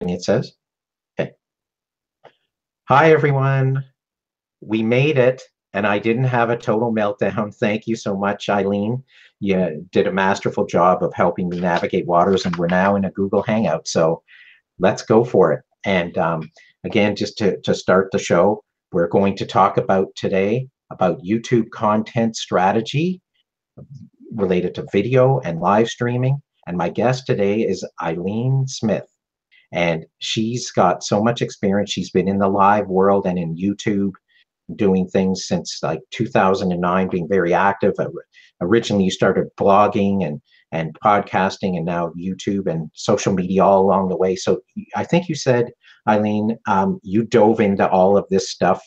It says, okay. Hi, everyone. We made it, and I didn't have a total meltdown. Thank you so much, Ileane. You did a masterful job of helping me navigate waters, and we're now in a Google Hangout. So let's go for it. And again, just to start the show, we're going to talk about today about YouTube content strategy related to video and live streaming. And my guest today is Ileane Smith. And she's got so much experience. She's been in the live world and in YouTube doing things since like 2009, being very active. Originally, you started blogging and podcasting, and now YouTube and social media all along the way. So I think you said, Ileane, you dove into all of this stuff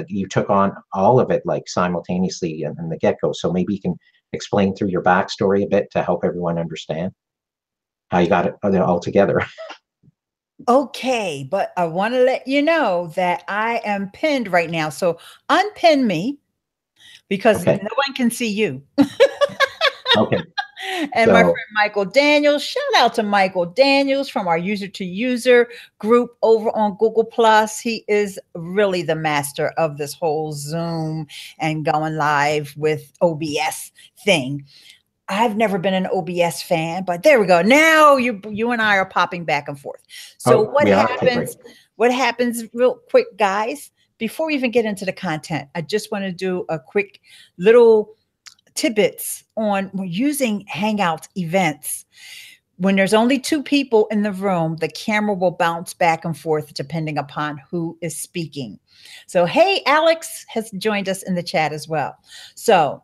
you took on all of it like simultaneously in the get-go. So maybe you can explain through your backstory a bit to help everyone understand how you got it all together. Okay, but I want to let you know that I am pinned right now. So unpin me because no one can see you. Okay. And my friend Michael Daniels, shout out to Michael Daniels from our User to User group over on Google+. He is really the master of this whole Zoom and going live with OBS thing. I've never been an OBS fan, but there we go. Now you and I are popping back and forth. So what happens? What happens real quick, guys, before we even get into the content, I just want to do a quick little tidbits on using Hangout events. When there's only 2 people in the room, the camera will bounce back and forth depending upon who is speaking. So, hey, Alex has joined us in the chat as well. So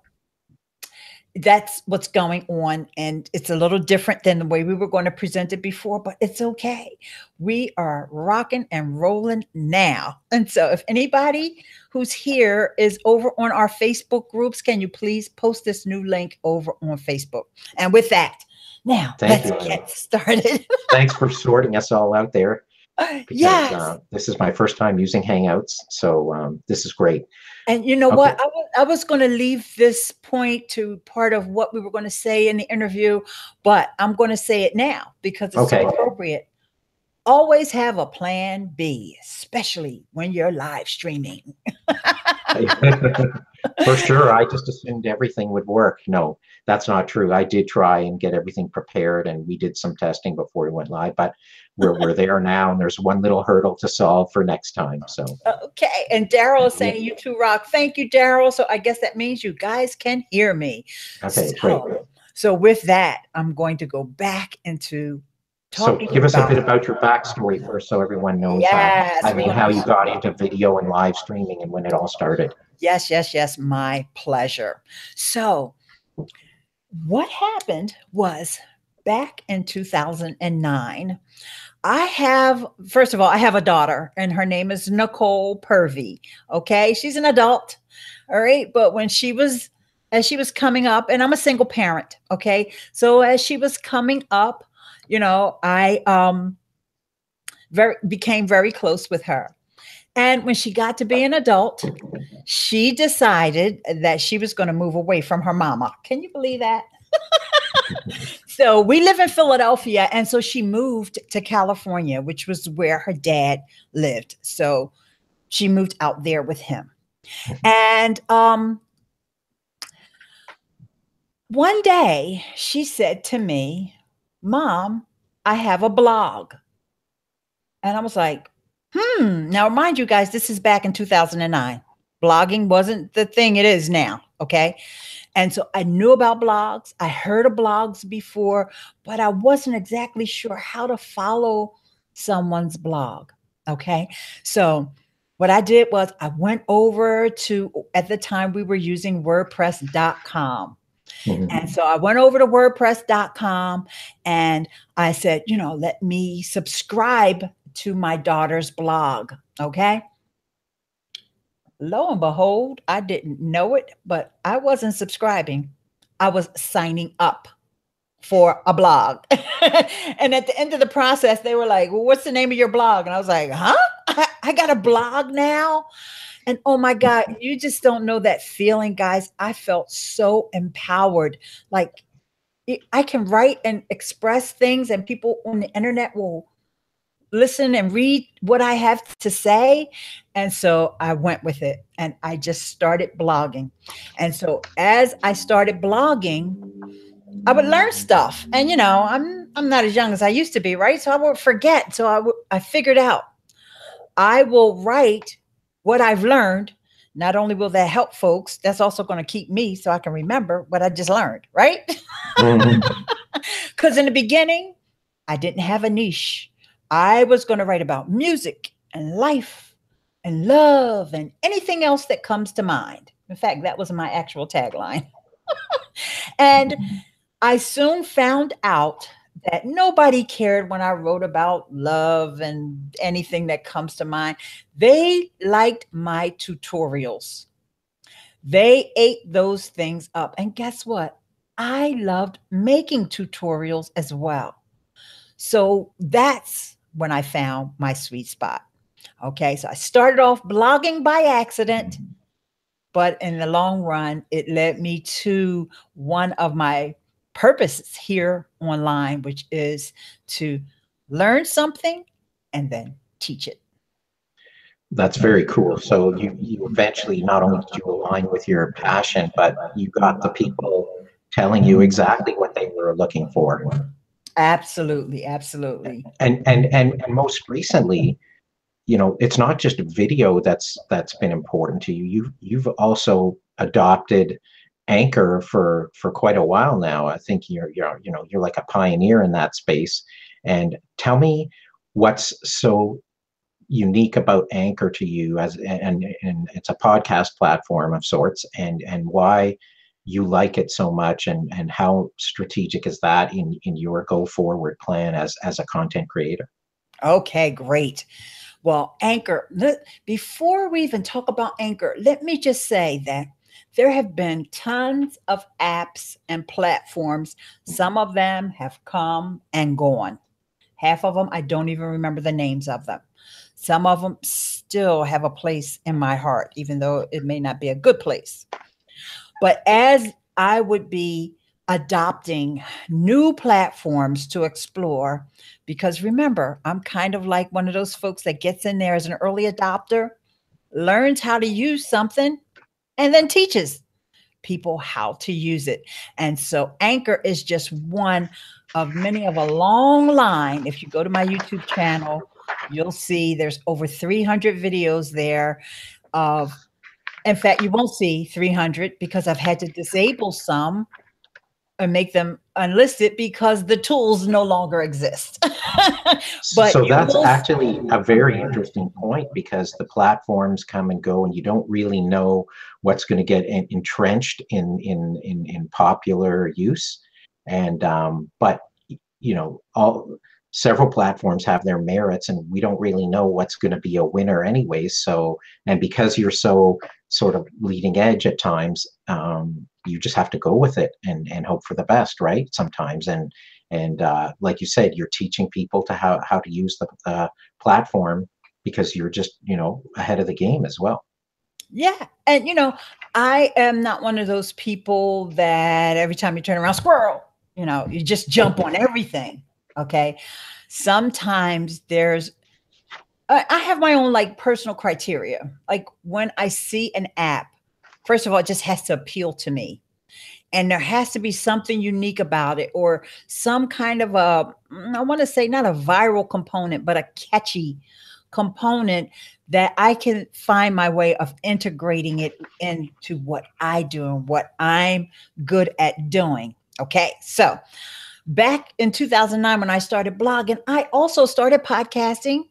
that's what's going on. And it's a little different than the way we were going to present it before, but it's okay. We are rocking and rolling now. And so if anybody who's here is over on our Facebook groups, can you please post this new link over on Facebook? And with that, now let's get started. Thanks for sorting us all out there. Because this is my first time using Hangouts, so this is great. And you know what? I was going to leave this point to part of what we were going to say in the interview, but I'm going to say it now because it's so appropriate. Always have a plan B, especially when you're live streaming. For sure. I just assumed everything would work. No, that's not true. I did try and get everything prepared, and we did some testing before we went live, but we're there now, and there's one little hurdle to solve for next time. So okay. And Daryl is saying you two rock. Thank you, Daryl. So I guess that means you guys can hear me. Okay, great. So with that, I'm going to go back into talking. So give us a bit about your backstory first, so everyone knows. I mean, how you got into video and live streaming and when it all started. Yes, yes, yes. My pleasure. So what happened was back in 2009, first of all, I have a daughter and her name is Nicole Purvy. Okay. She's an adult. All right. But as she was coming up, and I'm a single parent. Okay. So as she was coming up, you know, I became very close with her. And when she got to be an adult, she decided that she was going to move away from her mama. Can you believe that? So we live in Philadelphia. And so she moved to California, which was where her dad lived. So she moved out there with him. And one day she said to me, Mom, I have a blog. And I was like, Now, mind you guys, this is back in 2009. Blogging wasn't the thing it is now. Okay. And so I knew about blogs. I heard of blogs before, but I wasn't exactly sure how to follow someone's blog. Okay. So what I did was I went over to, at the time we were using WordPress.com. And so I went over to WordPress.com and I said, you know, let me subscribe to my daughter's blog. Okay. Lo and behold, I didn't know it, but I wasn't subscribing. I was signing up for a blog. And at the end of the process, they were like, well, what's the name of your blog? And I was like, huh? I got a blog now? And oh my God, you just don't know that feeling, guys. I felt so empowered. Like I can write and express things and people on the internet will listen and read what I have to say. And so I went with it and I just started blogging. And so as I started blogging, I would learn stuff. And I'm not as young as I used to be, right? So I would forget. So I figured out I will write what I've learned. Not only will that help folks, that's also going to keep me so I can remember what I just learned, right? Because in the beginning, I didn't have a niche. I was going to write about music and life and love and anything else that comes to mind. In fact, that was my actual tagline. And I soon found out that nobody cared when I wrote about love and anything that comes to mind. They liked my tutorials. They ate those things up. And guess what? I loved making tutorials as well. So that's when I found my sweet spot. Okay, so I started off blogging by accident, but in the long run, it led me to one of my purposes here online, which is to learn something and then teach it. That's very cool. So you eventually, not only did you align with your passion, but you got the people telling you exactly what they were looking for. Absolutely, absolutely. And most recently, it's not just video that's been important to you. You've also adopted Anchor for quite a while now. I think you're like a pioneer in that space. And tell me what's so unique about Anchor to you, and it's a podcast platform of sorts, and why you like it so much, and how strategic is that in your go forward plan as a content creator? Okay, great. Well, Anchor, before we even talk about Anchor, let me just say that there have been tons of apps and platforms. Some of them have come and gone. Half of them, I don't even remember the names of them. Some of them still have a place in my heart, even though it may not be a good place. But as I would be adopting new platforms to explore, because remember, I'm kind of like one of those folks that gets in there as an early adopter, learns how to use something, and then teaches people how to use it. And so Anchor is just one of many of a long line. If you go to my YouTube channel, you'll see there's over 300 videos there of, in fact, you won't see 300 because I've had to disable some and make them unlisted because the tools no longer exist. But so that's actually a very interesting point, because the platforms come and go and you don't really know what's going to get entrenched in popular use. And but several platforms have their merits, and we don't really know what's going to be a winner anyways. So, and because you're so sort of leading edge at times, you just have to go with it and hope for the best, right? Sometimes, and like you said, you're teaching people to how to use the platform, because you're just ahead of the game as well. Yeah, and I am not one of those people that every time you turn around, squirrel, you just jump on everything. Okay, sometimes I have my own like personal criteria. Like when I see an app, first of all, it just has to appeal to me. And there has to be something unique about it, or some kind of I want to say not a viral component, but a catchy component that I can find my way of integrating it into what I do and what I'm good at doing. Okay. So back in 2009, when I started blogging, I also started podcasting.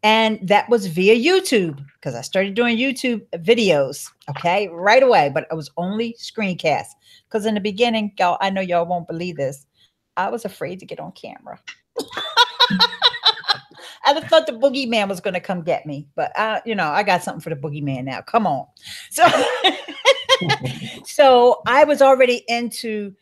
And that was via YouTube, because I started doing YouTube videos, okay, right away. But it was only screencasts, because in the beginning, y'all, I know y'all won't believe this, I was afraid to get on camera. I just thought the boogeyman was going to come get me. But, I got something for the boogeyman now. Come on. So, so I was already into,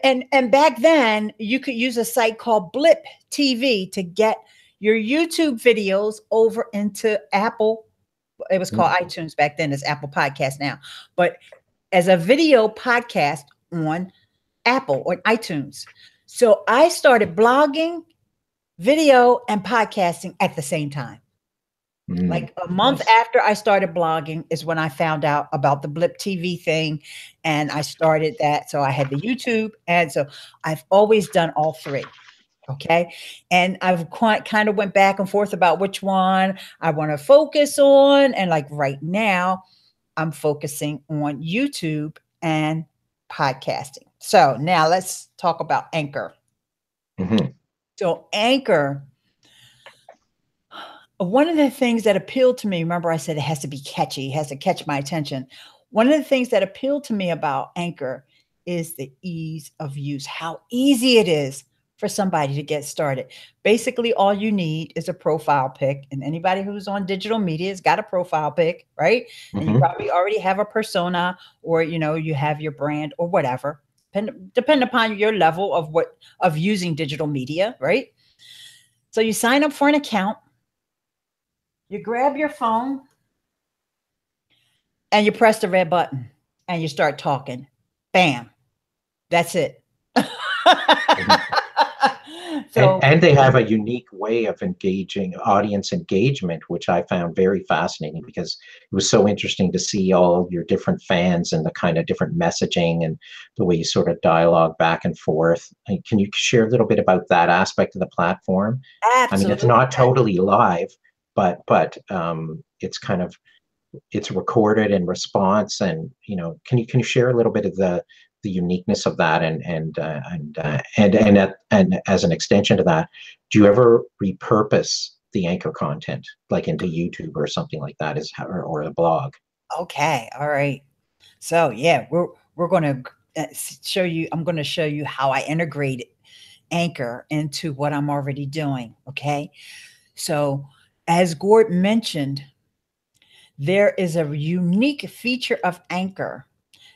and back then, you could use a site called Blip TV to get your YouTube videos over into Apple. It was called iTunes back then. It's Apple Podcast now. But as a video podcast on Apple or iTunes. So I started blogging video and podcasting at the same time. Like a month after I started blogging is when I found out about the Blip TV thing, and I started that. So I had the YouTube, and so I've always done all three. Okay. And I've kind of went back and forth about which one I want to focus on. And like right now, I'm focusing on YouTube and podcasting. So now let's talk about Anchor. So Anchor, one of the things that appealed to me, remember I said it has to be catchy, it has to catch my attention. One of the things that appealed to me about Anchor is the ease of use, how easy it is for somebody to get started. Basically, all you need is a profile pic, and anybody who's on digital media has got a profile pic, right? And you probably already have a persona, or you have your brand or whatever, depend upon your level of using digital media, right? So you sign up for an account. You grab your phone and you press the red button and you start talking. Bam. That's it. And they have a unique way of engaging audience engagement, which I found very fascinating, because it was so interesting to see all your different fans and the kind of different messaging and the way you sort of dialogue back and forth. Can you share a little bit about that aspect of the platform? Absolutely. I mean, it's not totally live, but it's recorded in response, and can you share a little bit of the uniqueness of that, and as an extension to that, do you ever repurpose the Anchor content like into YouTube or something like that, or a blog? Okay, all right. So yeah, we're going to show you. I'm going to show you how I integrated Anchor into what I'm already doing. Okay, so as Gord mentioned, there is a unique feature of Anchor.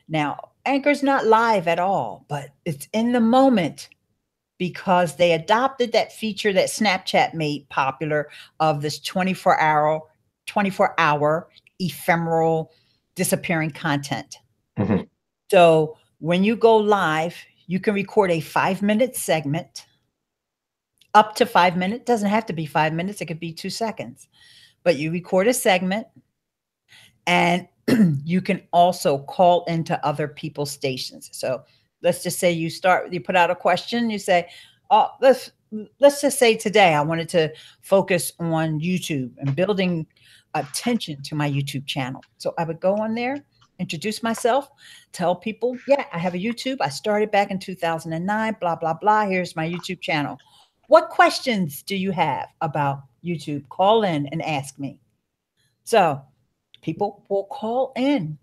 Now, Anchor's not live at all, but it's in the moment because they adopted that feature that Snapchat made popular of this 24-hour ephemeral disappearing content. So when you go live, you can record a 5-minute segment, up to 5 minutes. Doesn't have to be 5 minutes. It could be 2 seconds, but you record a segment, and you can also call into other people's stations. So let's just say you put out a question. You say, oh, let's just say today I wanted to focus on YouTube and building attention to my YouTube channel. So I would go on there, introduce myself, tell people, yeah, I have a YouTube. I started back in 2009, blah, blah, blah. Here's my YouTube channel. What questions do you have about YouTube? Call in and ask me. So people will call in.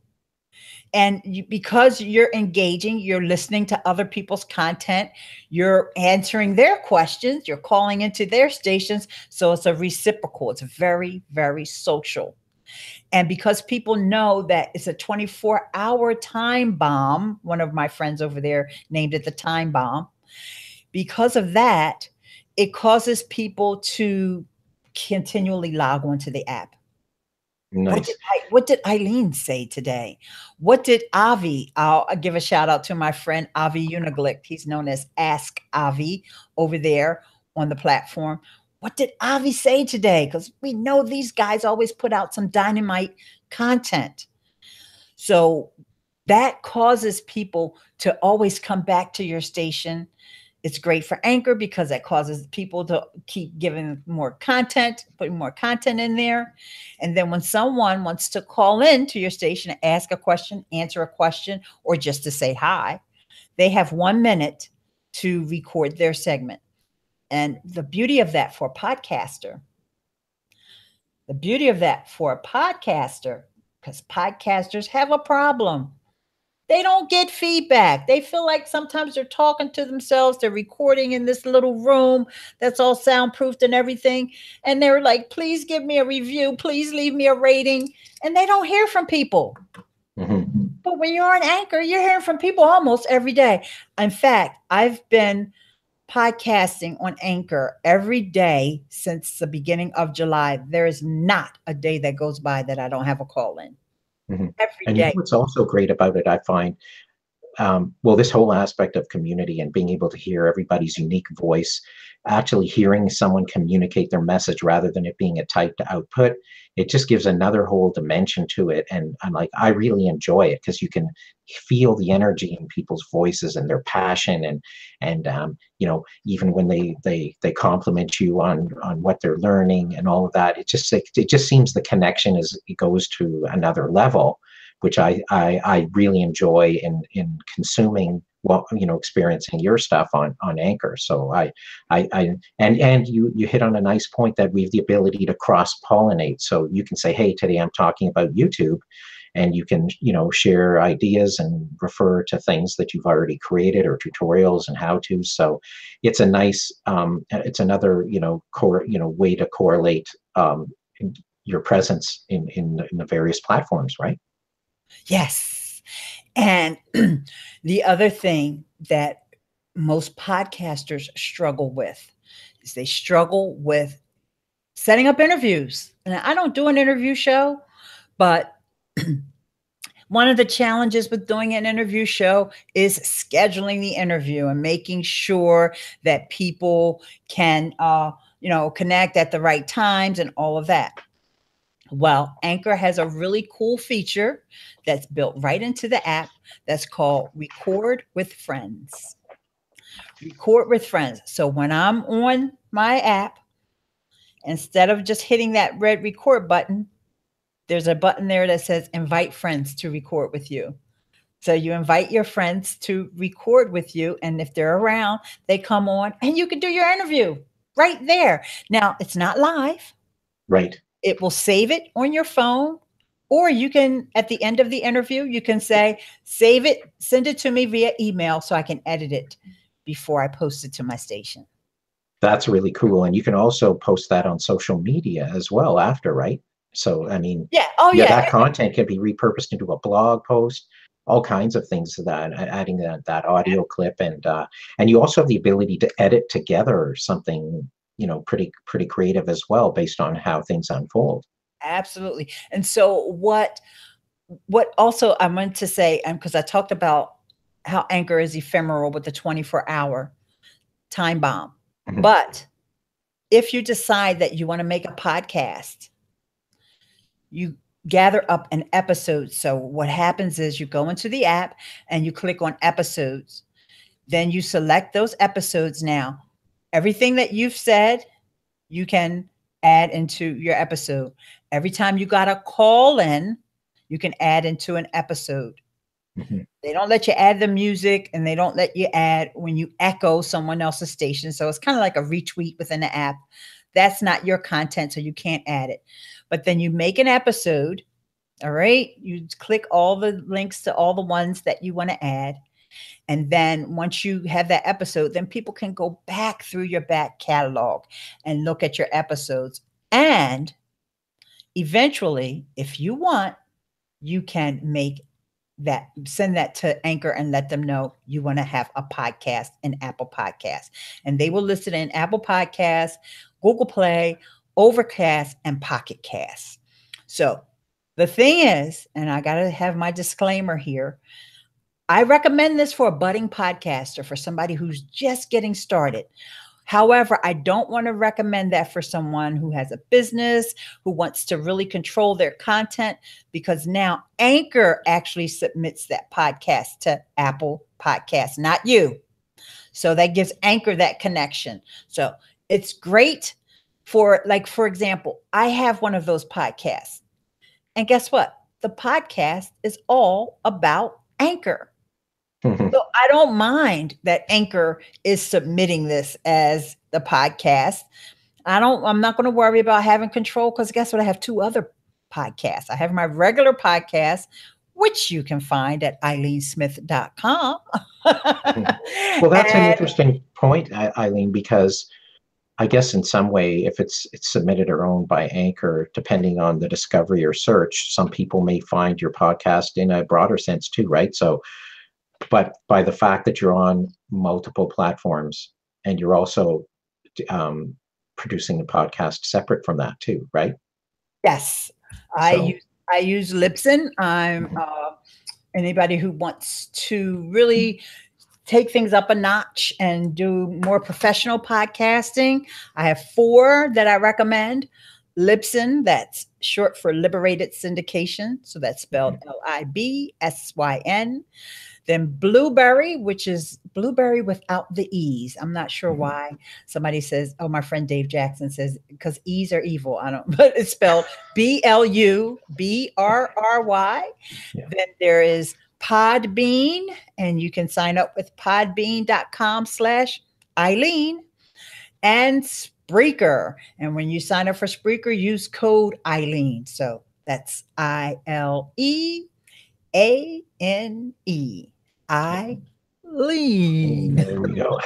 And because you're engaging, you're listening to other people's content, you're answering their questions, you're calling into their stations. So it's a reciprocal. It's very, very social. And because people know that it's a 24-hour time bomb, one of my friends over there named it the time bomb. Because of that, it causes people to continually log onto the app. Nice. What did Ileane say today? What did Avi? I'll give a shout out to my friend Avi Uniglick. He's known as Ask Avi over there on the platform. What did Avi say today? Because we know these guys always put out some dynamite content. So that causes people to always come back to your station. It's great for Anchor because that causes people to keep giving more content, putting more content in there. And then when someone wants to call in to your station and ask a question, answer a question, or just to say hi, they have 1 minute to record their segment. And the beauty of that for a podcaster, because podcasters have a problem. They don't get feedback. They feel like sometimes they're talking to themselves. They're recording in this little room that's all soundproofed and everything. And they're like, please give me a review. Please leave me a rating. And they don't hear from people. But when you're on Anchor, you're hearing from people almost every day. In fact, I've been podcasting on Anchor every day since the beginning of July. There is not a day that goes by that I don't have a call in. And you know what's also great about it, I find, well, this whole aspect of community and being able to hear everybody's unique voice actually hearing someone communicate their message rather than it being a typed output, it just gives another whole dimension to it. And I'm like, I really enjoy it because you can feel the energy in people's voices and their passion, and you know, even when they compliment you on what they're learning and all of that, it just seems the connection it goes to another level, which I really enjoy in consuming, well, you know, experiencing your stuff on Anchor. So and you hit on a nice point that we have the ability to cross pollinate. So you can say, hey, today I'm talking about YouTube, and you can, you know, share ideas and refer to things that you've already created or tutorials and how to. So it's a nice, it's another, you know, way to correlate your presence in the various platforms, right? Yes. And the other thing that most podcasters struggle with is they struggle with setting up interviews. And I don't do an interview show, but one of the challenges with doing an interview show is scheduling the interview and making sure that people can, you know, connect at the right times and all of that. Well, Anchor has a really cool feature that's built right into the app that's called Record with Friends. Record with Friends. So when I'm on my app, instead of just hitting that red record button, there's a button there that says invite friends to record with you. So you invite your friends to record with you. And if they're around, they come on and you can do your interview right there. Now, it's not live. Right. It will save it on your phone, or you can, at the end of the interview, you can say, save it, send it to me via email so I can edit it before I post it to my station. That's really cool. And you can also post that on social media as well after, right? So, I mean, yeah. Oh, yeah. That content can be repurposed into a blog post, all kinds of things to that, adding that audio clip. And you also have the ability to edit together something, you know, pretty creative as well, based on how things unfold. Absolutely. And so what also I meant to say, because I talked about how Anchor is ephemeral with the 24-hour time bomb. Mm-hmm. But if you decide that you want to make a podcast, you gather up an episode. So what happens is you go into the app and you click on episodes. Then you select those episodes. Now, everything that you've said, you can add into your episode. Every time you got a call in, you can add into an episode. Mm-hmm. They don't let you add the music, and they don't let you add when you echo someone else's station. So it's kind of like a retweet within the app. That's not your content, so you can't add it. But then you make an episode, all right? You click all the links to all the ones that you want to add. And then once you have that episode, then people can go back through your back catalog and look at your episodes. And eventually, if you want, you can send that to Anchor and let them know you want to have a podcast in Apple Podcasts. And they will list it in Apple Podcasts, Google Play, Overcast, and Pocket Cast. So the thing is, and I got to have my disclaimer here, I recommend this for a budding podcaster, for somebody who's just getting started. However, I don't want to recommend that for someone who has a business, who wants to really control their content, because now Anchor actually submits that podcast to Apple Podcasts, not you. So that gives Anchor that connection. So it's great for, like, for example, I have one of those podcasts. And guess what? The podcast is all about Anchor. Mm-hmm. So I don't mind that Anchor is submitting this as the podcast. I'm not going to worry about having control, because guess what? I have two other podcasts. I have my regular podcast, which you can find at IleaneSmith.com. Well, that's an interesting point, Ileane, because I guess in some way, if it's submitted or owned by Anchor, depending on the discovery or search, some people may find your podcast in a broader sense too, right? So, but by the fact that you're on multiple platforms, and you're also producing the podcast separate from that too, right? Yes, I use Libsyn. I'm anybody who wants to really take things up a notch and do more professional podcasting, I have 4 that I recommend. Libsyn, that's short for Liberated Syndication. So that's spelled Libsyn. Then Blueberry, which is Blueberry without the E's. I'm not sure why. Somebody says, oh, my friend Dave Jackson says, because E's are evil. I don't, but it's spelled Blubrry. Yeah. Then there is Podbean, and you can sign up with podbean.com/Ileane, and Spreaker. And when you sign up for Spreaker, use code Ileane. So that's ILEANE. Ileane. There we go.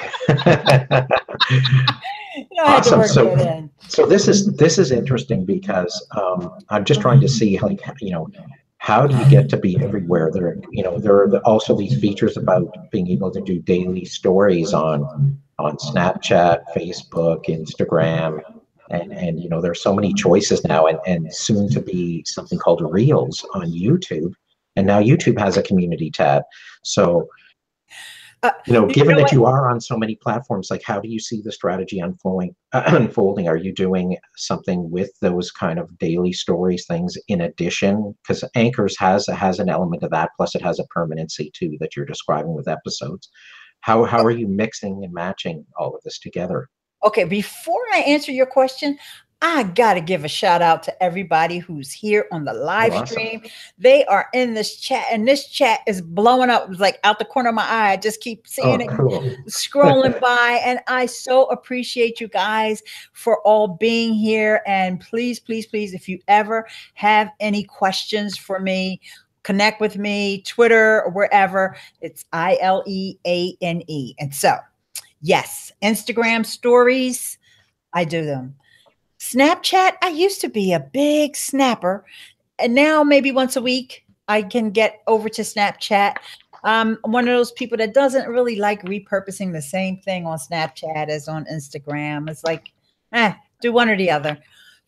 Awesome. So this is interesting because I'm just trying to see, like, how do you get to be everywhere? There are also these features about being able to do daily stories on Snapchat, Facebook, Instagram, and there's so many choices now, and soon to be something called Reels on YouTube, and now YouTube has a community tab. So given that you are on so many platforms, like, how do you see the strategy unfolding? Are you doing something with those kind of daily stories things in addition? Because Anchors has an element of that, plus it has a permanency too that you're describing with episodes. How are you mixing and matching all of this together? Okay, before I answer your question, I got to give a shout out to everybody who's here on the live stream. They are in this chat, and this chat is blowing up. It's like out the corner of my eye. I just keep seeing it scrolling by, and I so appreciate you guys for all being here. And please, please, please, if you ever have any questions for me, connect with me, Twitter or wherever. It's ILEANE. And so, yes, Instagram stories, I do them. Snapchat, I used to be a big snapper, and now maybe once a week I can get over to Snapchat. I'm one of those people that doesn't really like repurposing the same thing on Snapchat as on Instagram. It's like, do one or the other.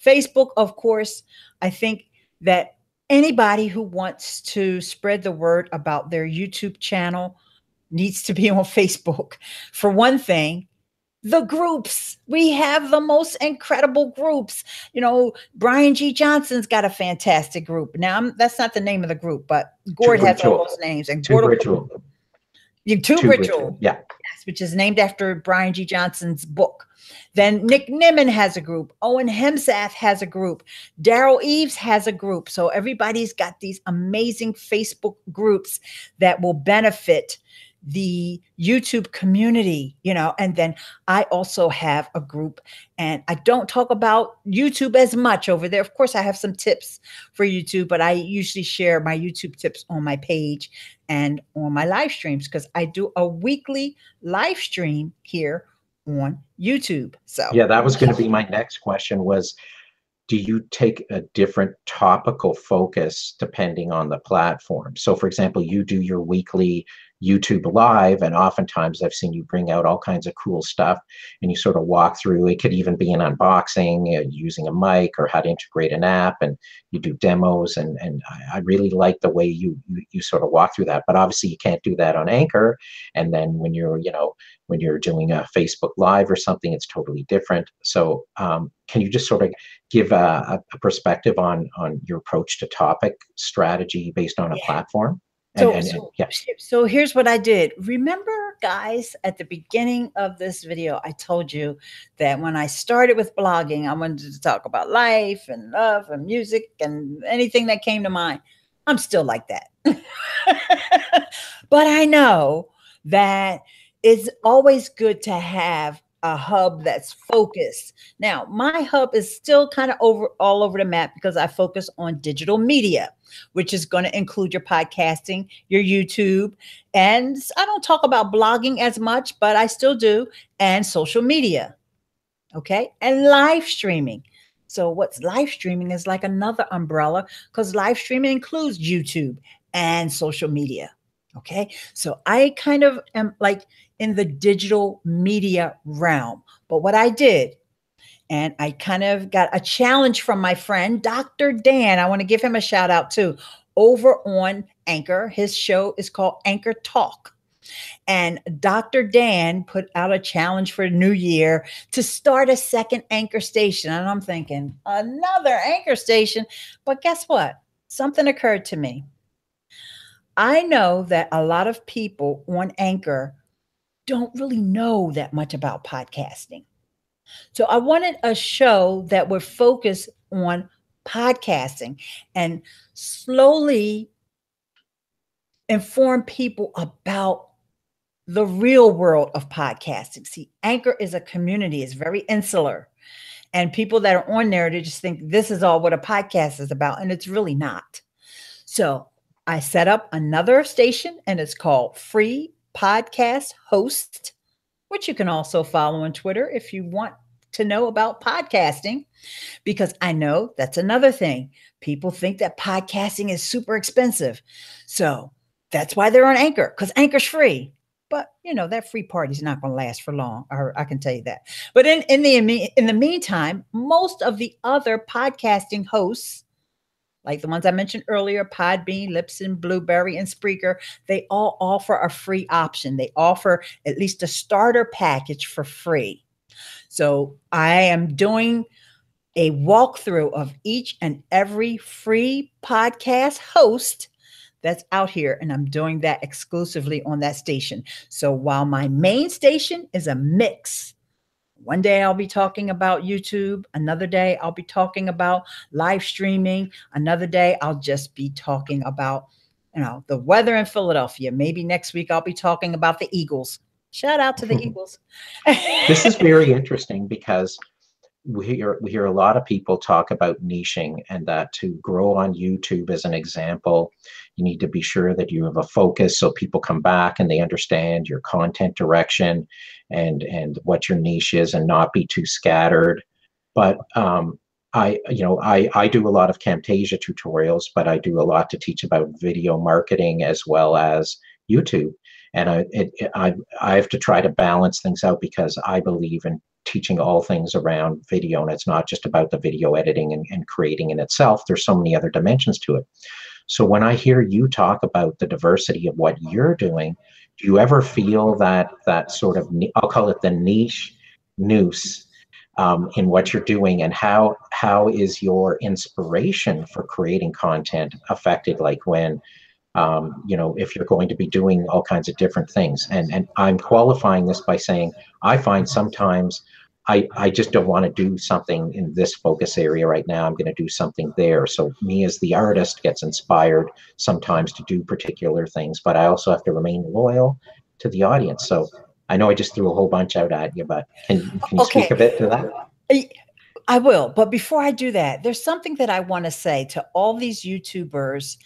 Facebook, of course, I think that anybody who wants to spread the word about their YouTube channel needs to be on Facebook. For one thing, the groups. We have the most incredible groups. Brian G. Johnson's got a fantastic group. Now, that's not the name of the group, but Gord has all those names. And Tube Ritual. Tube Ritual. Yeah. Yes, which is named after Brian G. Johnson's book. Then Nick Nimmin has a group. Owen Hemsath has a group. Daryl Eves has a group. So everybody's got these amazing Facebook groups that will benefit the YouTube community, and then I also have a group, and I don't talk about YouTube as much over there. Of course, I have some tips for YouTube, but I usually share my YouTube tips on my page and on my live streams, because I do a weekly live stream here on YouTube. So yeah, that was going to be my next question was, do you take a different topical focus depending on the platform? So for example, you do your weekly YouTube live, and oftentimes I've seen you bring out all kinds of cool stuff, and you sort of walk through. It could even be an unboxing, using a mic, or how to integrate an app, and you do demos, and I really like the way you sort of walk through that. But obviously you can't do that on Anchor, and then when you're doing a Facebook Live or something, it's totally different. So can you just sort of give a perspective on your approach to topic strategy based on a platform? So here's what I did. Remember, guys, at the beginning of this video, I told you that when I started with blogging, I wanted to talk about life and love and music and anything that came to mind. I'm still like that. But I know that it's always good to have a hub that's focused. Now, my hub is still kind of all over the map, because I focus on digital media, which is going to include your podcasting, your YouTube, and I don't talk about blogging as much, but I still do, and social media. Okay. And live streaming. So what's live streaming is like another umbrella, because live streaming includes YouTube and social media. Okay. So I kind of am like in the digital media realm. But what I did, and I kind of got a challenge from my friend, Dr. Dan. I want to give him a shout out too, over on Anchor. His show is called Anchor Talk. And Dr. Dan put out a challenge for the new year to start a second anchor station. And I'm thinking, another anchor station. But guess what? Something occurred to me. I know that a lot of people on Anchor don't really know that much about podcasting. So I wanted a show that would focus on podcasting and slowly inform people about the real world of podcasting. See, Anchor is a community, it's very insular. And people that are on there, they just think this is all what a podcast is about. And it's really not. So I set up another station and it's called Free Podcast Host, which you can also follow on Twitter if you want to know about podcasting, because I know that's another thing. People think that podcasting is super expensive. So that's why they're on Anchor, because Anchor's free. But you know, that free party's not going to last for long. I can tell you that. But in the meantime, most of the other podcasting hosts, like the ones I mentioned earlier, Podbean, Libsyn, Blueberry, and Spreaker, they all offer a free option. They offer at least a starter package for free. So I am doing a walkthrough of each and every free podcast host that's out here. And I'm doing that exclusively on that station. So while my main station is a mix, one day I'll be talking about YouTube. Another day I'll be talking about live streaming. Another day I'll just be talking about, the weather in Philadelphia. Maybe next week I'll be talking about the Eagles. Shout out to the Eagles. This is very interesting because we hear a lot of people talk about niching, and that to grow on YouTube, as an example, you need to be sure that you have a focus so people come back and they understand your content direction and what your niche is, and not be too scattered. But I do a lot of Camtasia tutorials, but I do a lot to teach about video marketing as well as YouTube. And I have to try to balance things out, because I believe in teaching all things around video, and it's not just about the video editing and creating in itself. There's so many other dimensions to it. So when I hear you talk about the diversity of what you're doing, do you ever feel that sort of, I'll call it the niche noose in what you're doing, and how is your inspiration for creating content affected, like when if you're going to be doing all kinds of different things? And I'm qualifying this by saying, I find sometimes I just don't want to do something in this focus area right now. I'm going to do something there. So me as the artist gets inspired sometimes to do particular things, but I also have to remain loyal to the audience. So I know I just threw a whole bunch out at you, but can you speak a bit to that? I will. But before I do that, there's something that I want to say to all these YouTubers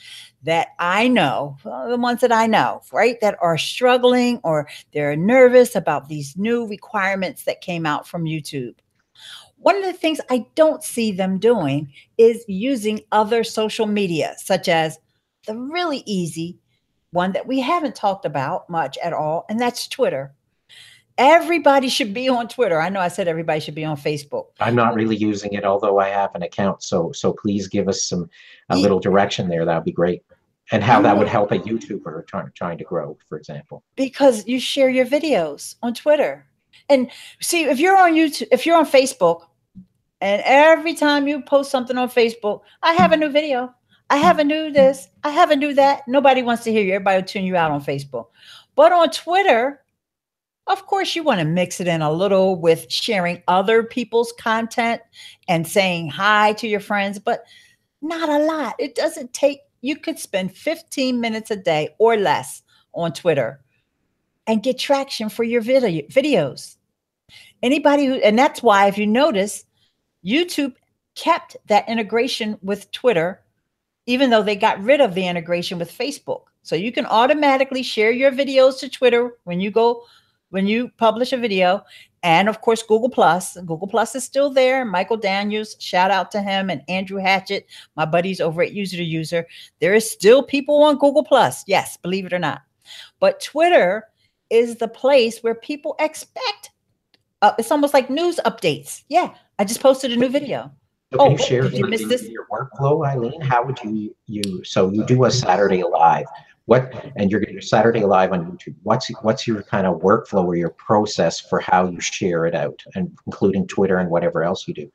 that I know, the ones that I know, right, that are struggling or they're nervous about these new requirements that came out from YouTube. One of the things I don't see them doing is using other social media, such as the really easy one that we haven't talked about much at all, and that's Twitter. Everybody should be on Twitter. I know I said everybody should be on Facebook. I'm not really using it, although I have an account. So please give us a little direction there. That would be great. And how that would help a YouTuber trying to grow, for example. Because you share your videos on Twitter. And see, if you're on YouTube, if you're on Facebook, and every time you post something on Facebook, I have a new video, I have a new this, I have a new that. Nobody wants to hear you. Everybody will tune you out on Facebook. But on Twitter, of course, you want to mix it in a little with sharing other people's content and saying hi to your friends, but not a lot. It doesn't take, you could spend 15 minutes a day or less on Twitter and get traction for your videos. Anybody who, and that's why, if you notice, YouTube kept that integration with Twitter, even though they got rid of the integration with Facebook. So you can automatically share your videos to Twitter when you publish a video. And of course, Google Plus. Google Plus is still there. Michael Daniels, shout out to him, and Andrew Hatchett, my buddies over at User to User. There is still people on Google Plus. Yes, believe it or not. But Twitter is the place where people expect, it's almost like news updates. Yeah, I just posted a new video. So can you share your workflow, Ileane? How would you so you do a Saturday Live. and you're Saturday Live on YouTube. What's your kind of workflow or your process for how you share it out, and including Twitter and whatever else you do?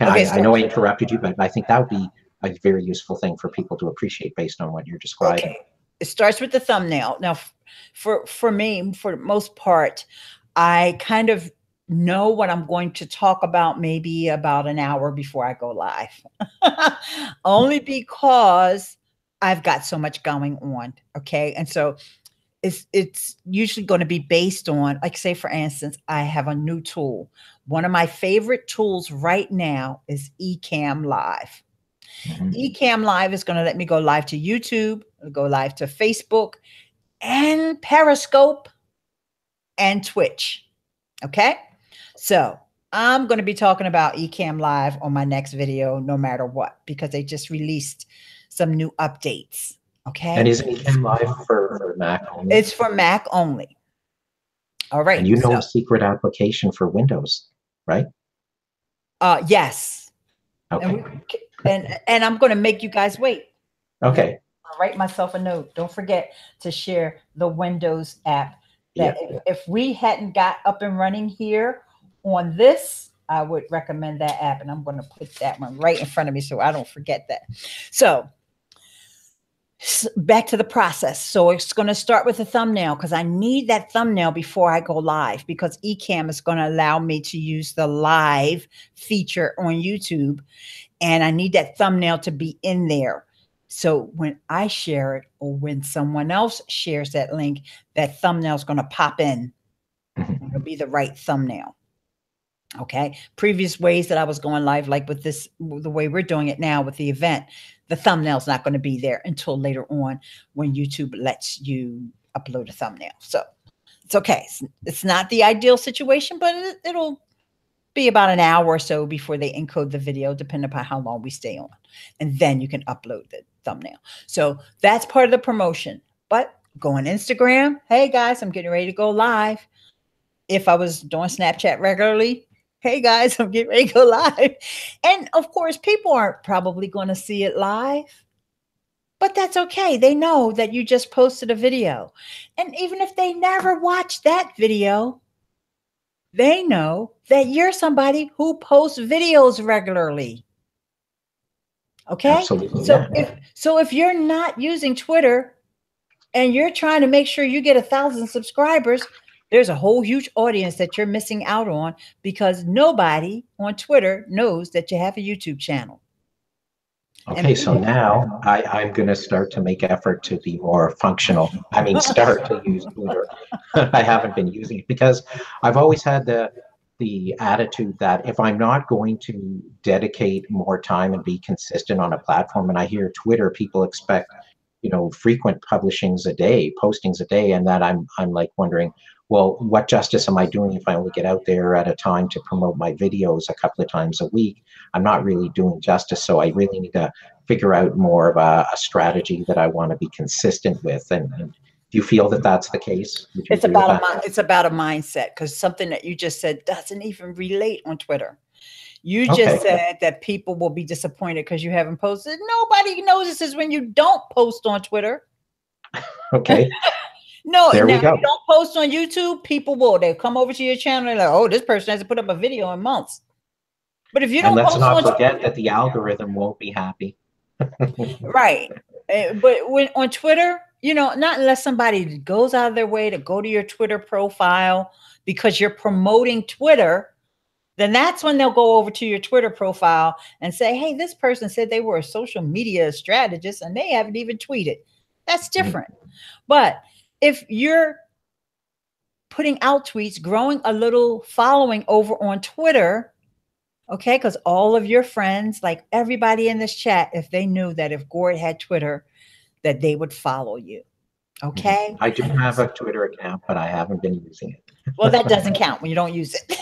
And Okay, I know I interrupted you, but I think that would be a very useful thing for people to appreciate based on what you're describing. okay. It starts with the thumbnail. Now, for me, for the most part, I kind of know what I'm going to talk about maybe about an hour before I go live. Only because I've got so much going on. Okay. And so it's usually going to be based on, like, say, for instance, I have a new tool. One of my favorite tools right now is Ecamm Live. Ecamm Live is going to let me go live to YouTube, go live to Facebook and Periscope and Twitch. Okay. So I'm going to be talking about Ecamm Live on my next video, no matter what, because they just released some new updates. Okay. And is Ecamm Live for Mac only? It's for Mac only. All right. And you know, a secret application for Windows, right? Yes. Okay. And I'm going to make you guys wait. Okay. I'll write myself a note. Don't forget to share the Windows app. That if we hadn't got up and running here on this, I would recommend that app. And I'm going to put that one right in front of me so I don't forget that. So back to the process. So it's going to start with a thumbnail, because I need that thumbnail before I go live, because Ecamm is going to allow me to use the live feature on YouTube. And I need that thumbnail to be in there. So when I share it, or when someone else shares that link, that thumbnail is going to pop in. It'll be the right thumbnail. Okay. Previous ways that I was going live, like with this, the way we're doing it now with the event, the thumbnail's not going to be there until later on when YouTube lets you upload a thumbnail. So it's okay. It's not the ideal situation, but it'll be about an hour or so before they encode the video, depending upon how long we stay on. And then you can upload the thumbnail. So that's part of the promotion. But go on Instagram. Hey guys, I'm getting ready to go live. If I was doing Snapchat regularly, hey guys, I'm getting ready to go live. And of course, people aren't probably going to see it live, but that's okay. They know that you just posted a video. And even if they never watch that video, they know that you're somebody who posts videos regularly. Okay. Absolutely. So if you're not using Twitter and you're trying to make sure you get 1,000 subscribers, there's a whole huge audience that you're missing out on, because nobody on Twitter knows that you have a YouTube channel. Okay, so now I'm going to start to make effort to be more functional. I mean, start to use Twitter. I haven't been using it because I've always had the attitude that if I'm not going to dedicate more time and be consistent on a platform, and I hear Twitter, people expect, you know, frequent postings a day, and that I'm like wondering, well, what justice am I doing if I only get out there at a time to promote my videos a couple of times a week? I'm not really doing justice. So I really need to figure out more of a strategy that I want to be consistent with. And do you feel that that's the case? It's about a mindset, because something that you just said doesn't even relate on Twitter. You just said that people will be disappointed because you haven't posted. Nobody notices when you don't post on Twitter. Okay. No, there we go. If you don't post on YouTube, people will. They'll come over to your channel and like, oh, this person hasn't put up a video in months. But if you don't post on Twitter, let's not forget that the algorithm won't be happy. Right. But when on Twitter, you know, not unless somebody goes out of their way to go to your Twitter profile because you're promoting Twitter, then that's when they'll go over to your Twitter profile and say, hey, this person said they were a social media strategist and they haven't even tweeted. That's different. But if you're putting out tweets, growing a little following over on Twitter, okay, because all of your friends, like everybody in this chat, if they knew that if Gord had Twitter, that they would follow you. Okay. I do have a Twitter account, but I haven't been using it. Well, that doesn't count when you don't use it.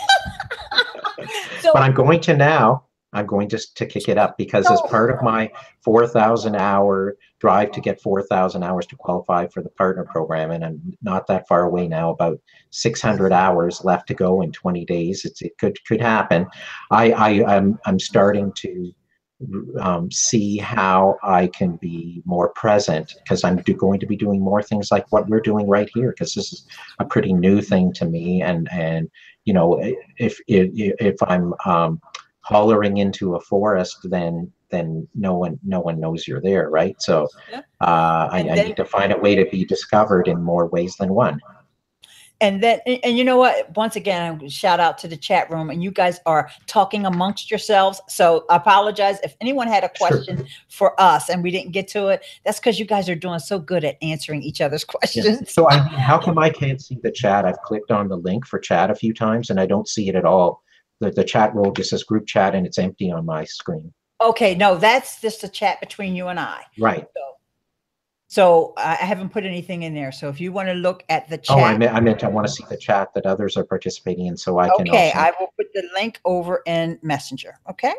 But I'm going to now. I'm going to kick it up because as part of my 4,000 hour drive to get 4,000 hours to qualify for the partner program, and I'm not that far away now, about 600 hours left to go in 20 days. It could happen. I'm starting to see how I can be more present, because I'm going to be doing more things like what we're doing right here, because this is a pretty new thing to me. And you know, if I'm hollering into a forest, then no one knows you're there, right? So Yeah. I And then need to find a way to be discovered in more ways than one. and you know what? Once again, shout out to the chat room, and you guys are talking amongst yourselves. So I apologize if anyone had a Sure. question for us and we didn't get to it. That's because you guys are doing so good at answering each other's Yeah. questions. So I mean, how come I can't see the chat? I've clicked on the link for chat a few times and I don't see it at all. The chat roll just says group chat and it's empty on my screen. Okay, no, that's just a chat between you and I. Right. So I haven't put anything in there. So if you want to look at the Oh, chat, I want to see the chat that others are participating in, so I can okay, also. I will put the link over in Messenger. Okay.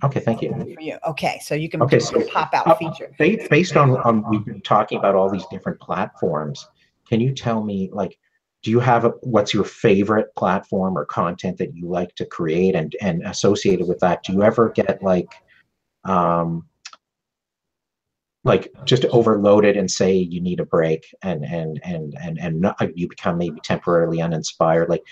Okay, thank you. For you. Okay, so you can Okay, do so the pop out feature. based on we've been talking about all these different platforms, can you tell me, like, do you have what's your favorite platform or content that you like to create, and associated with that, do you ever get um, like just overloaded and say you need a break, and not, you become maybe temporarily uninspired, like,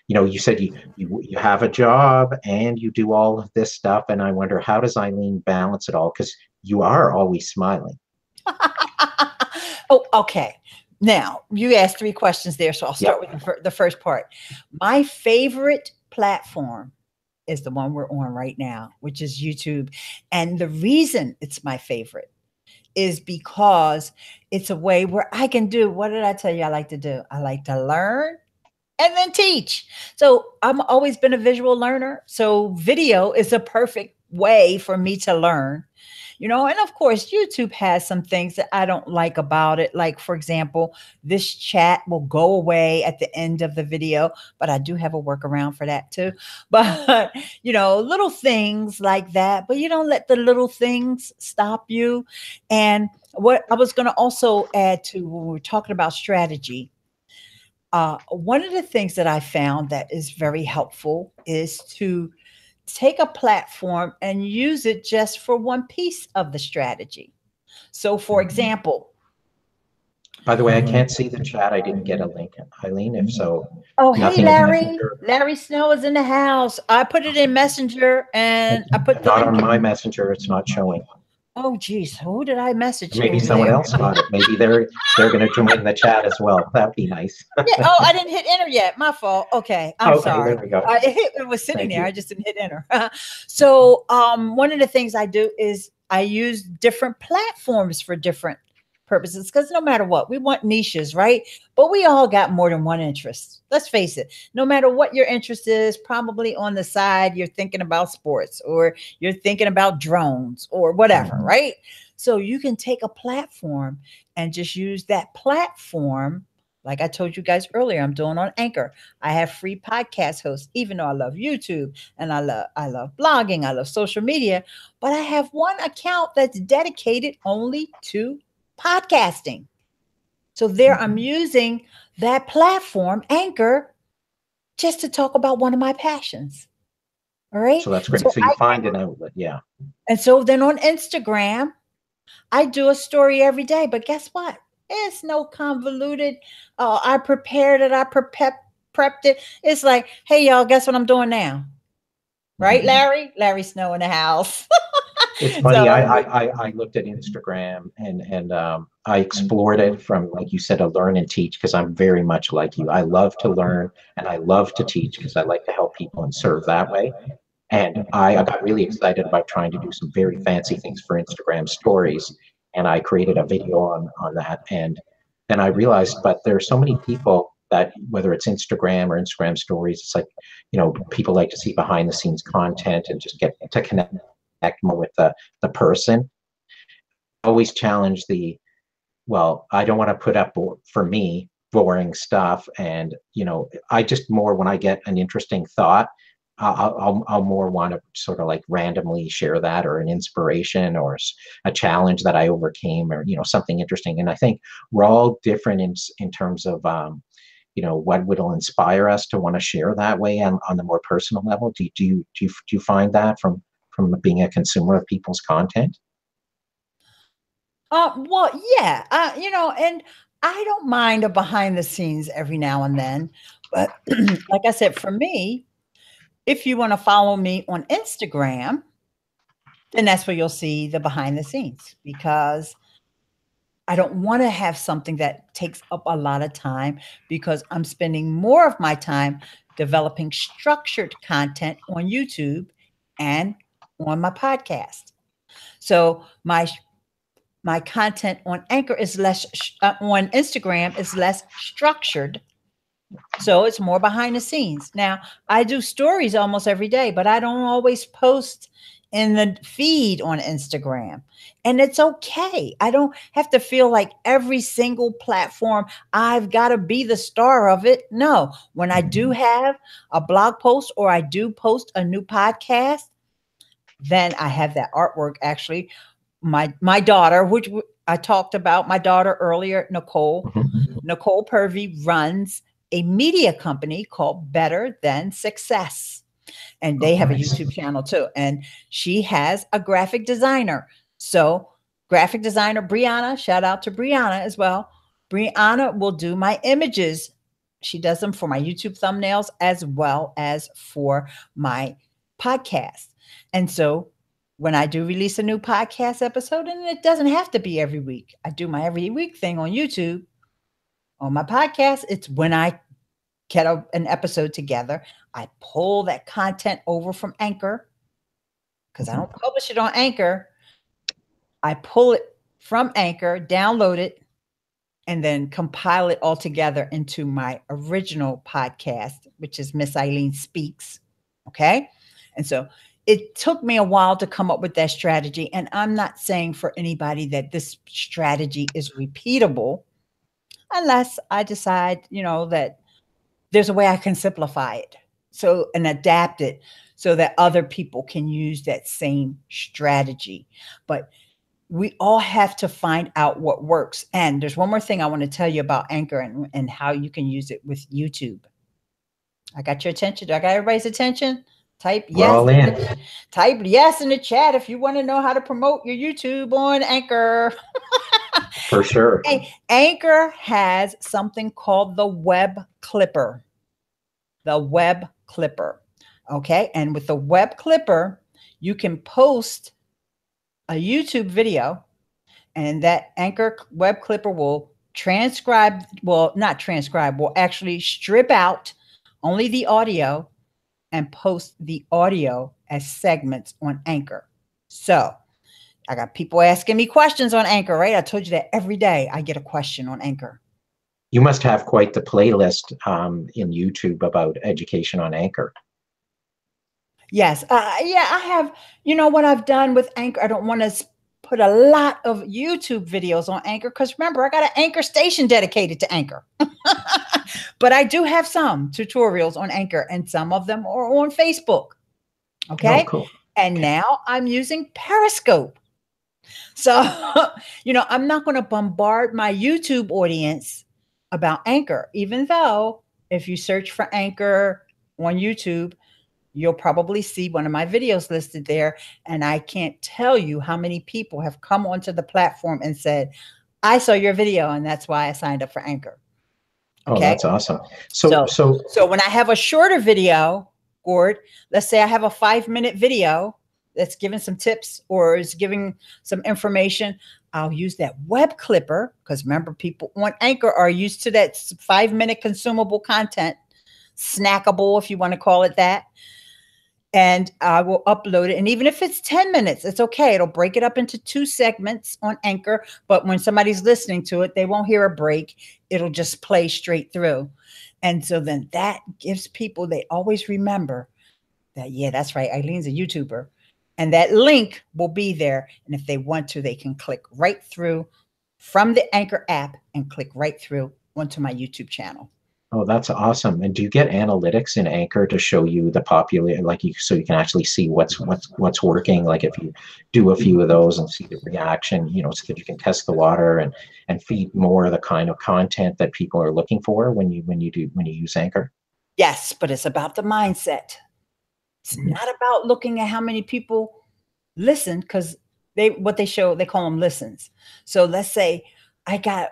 you know, you said you have a job and you do all of this stuff, and I wonder, how does Ileane balance it all, because you are always smiling. Oh, okay. Now you asked three questions there, so I'll start Yep. with the first part. My favorite platform is the one we're on right now, which is YouTube, and the reason it's my favorite is because it's a way where I can do, what did I tell you I like to do? I like to learn and then teach. So I'm always been a visual learner. So video is a perfect way for me to learn, you know. And of course, YouTube has some things that I don't like about it. Like, for example, this chat will go away at the end of the video, but I do have a workaround for that too. But, you know, little things like that. But you don't let the little things stop you. And what I was going to also add to when we were talking about strategy, one of the things that I found that is very helpful is to take a platform and use it just for one piece of the strategy. So, for example, By the way, I can't see the chat. I didn't get a link, Ileane. If so, oh, hey, nothing in Larry. Messenger. Larry Snow is in the house. I put it in Messenger and I put the Not on link my in. Messenger. It's not showing. Oh, geez. Who did I message Maybe over someone there? else got it. Maybe they're going to join the chat as well. That'd be nice. Yeah. Oh, I didn't hit enter yet. My fault. Okay. I'm Okay, sorry. there we go. It was sitting Thank there. you. I just didn't hit enter. So, one of the things I do is I use different platforms for different purposes, because no matter what, we want niches, right? But we all got more than one interest. Let's face it. No matter what your interest is, probably on the side, you're thinking about sports or you're thinking about drones or whatever, right? So you can take a platform and just use that platform. Like I told you guys earlier, I'm doing on Anchor. I have free podcast hosts, even though I love YouTube and I love blogging, I love social media, but I have one account that's dedicated only to podcasting. So there I'm using that platform, Anchor, just to talk about one of my passions. All right. So that's great. So So you find an outlet. Yeah. and so then on Instagram, I do a story every day, but guess what? It's no convoluted. Oh, I prepared it. Prepped it. It's like, hey, y'all, guess what I'm doing now? Right, Larry? Larry Snow in the house. It's funny. So, I looked at Instagram and I explored it from, like you said, a learn and teach, because I'm very much like you. I love to learn and I love to teach because I like to help people and serve that way. And I got really excited about trying to do some very fancy things for Instagram stories. And I created a video on that. And then I realized, but there are so many people that, whether it's Instagram or Instagram stories, it's like, you know, people like to see behind the scenes content and just get to connect more with the person. Always challenge the, well, I don't want to put up, for me, boring stuff. And, you know, I just more, when I get an interesting thought, I'll more want to sort of like randomly share that, or an inspiration, or a challenge that I overcame, or, you know, something interesting. And I think we're all different in terms of, you know, what will inspire us to want to share that way on the more personal level. Do you find that from from being a consumer of people's content? Well, yeah, and I don't mind a behind the scenes every now and then, but like I said, for me, if you want to follow me on Instagram, then that's where you'll see the behind the scenes, because I don't want to have something that takes up a lot of time, because I'm spending more of my time developing structured content on YouTube and on my podcast. So my content on Anchor is less on Instagram is less structured. So it's more behind the scenes. Now, I do stories almost every day, but I don't always post in the feed on Instagram. And it's okay. I don't have to feel like every single platform, I've got to be the star of it. No, when I do have a blog post or I do post a new podcast, then I have that artwork. Actually, my daughter, which I talked about my daughter earlier, Nicole Purvy runs a media company called Better Than Success. And they have a YouTube channel too. And she has a graphic designer. So graphic designer, Brianna, shout out to Brianna as well. Brianna will do my images. She does them for my YouTube thumbnails as well as for my podcast. And so when I do release a new podcast episode, and it doesn't have to be every week, I do my every week thing on YouTube. On my podcast, it's when I get an episode together, I pull that content over from Anchor, because I don't publish it on Anchor. I pull it from Anchor, download it, and then compile it all together into my original podcast, which is Miss Ileane Speaks. Okay. And so it took me a while to come up with that strategy. And I'm not saying for anybody that this strategy is repeatable, unless I decide, that there's a way I can simplify it and adapt it so that other people can use that same strategy. But we all have to find out what works. And there's one more thing I want to tell you about Anchor and how you can use it with YouTube. I got your attention. Do I got everybody's attention? Type yes. Type yes in the chat if you want to know how to promote your YouTube on Anchor. For sure. Anchor has something called the web clipper. The web clipper. Okay. And with the web clipper, you can post a YouTube video, and that Anchor web clipper will will actually strip out only the audio and post the audio as segments on Anchor. So I got people asking me questions on Anchor, right? I told you that every day I get a question on Anchor. You must have quite the playlist in YouTube about education on Anchor. Yes. I have, what I've done with Anchor. I don't want to put a lot of YouTube videos on Anchor, because remember, I got an Anchor station dedicated to Anchor. But I do have some tutorials on Anchor, and some of them are on Facebook. Okay. Oh, cool. And now I'm using Periscope. So, I'm not going to bombard my YouTube audience about Anchor, even though if you search for Anchor on YouTube, you'll probably see one of my videos listed there. And I can't tell you how many people have come onto the platform and said, I saw your video and that's why I signed up for Anchor. Okay? Oh, that's awesome. So when I have a shorter video, Gord, let's say I have a 5-minute video that's giving some tips or is giving some information, I'll use that web clipper, because remember, people on Anchor are used to that 5-minute consumable content, snackable, if you want to call it that. And I will upload it. And even if it's 10 minutes, it's okay. It'll break it up into 2 segments on Anchor. But when somebody's listening to it, they won't hear a break. It'll just play straight through. And so then that gives people, they always remember that, yeah, that's right, Ileane's a YouTuber. And that link will be there. And if they want to, they can click right through from the Anchor app and click right through onto my YouTube channel. Oh, that's awesome. And do you get analytics in Anchor to show you the so you can actually see what's working? Like if you do a few of those and see the reaction, so that you can test the water and feed more of the kind of content that people are looking for when you use Anchor? Yes, but it's about the mindset. It's not about looking at how many people listen, because what they show, they call them listens. So let's say I got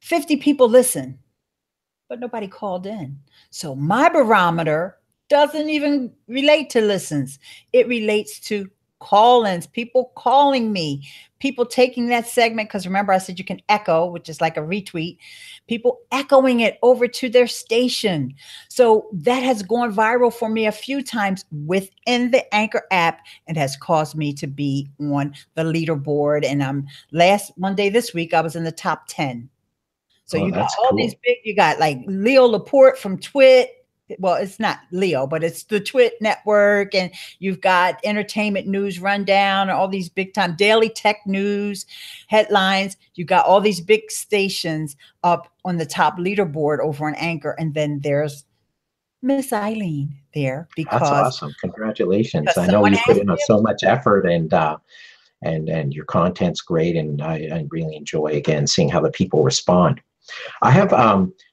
50 people listen, but nobody called in. So my barometer doesn't even relate to listens. It relates to call-ins, people calling me, people taking that segment. Because remember, I said you can echo, which is like a retweet, people echoing it over to their station. So that has gone viral for me a few times within the Anchor app and has caused me to be on the leaderboard. And one day this week, I was in the top 10. So Oh, you got that's all these cool. big, you got like Leo Laporte from Twit. Well, it's not Leo, but it's the Twit network. And you've got entertainment news rundown and all these big time daily tech news headlines. You got all these big stations up on the top leaderboard over on Anchor. And then there's Miss Ileane there That's because awesome. Congratulations. I know someone you put asked in me. so much effort, and your content's great, and I really enjoy, again, seeing how the people respond. I have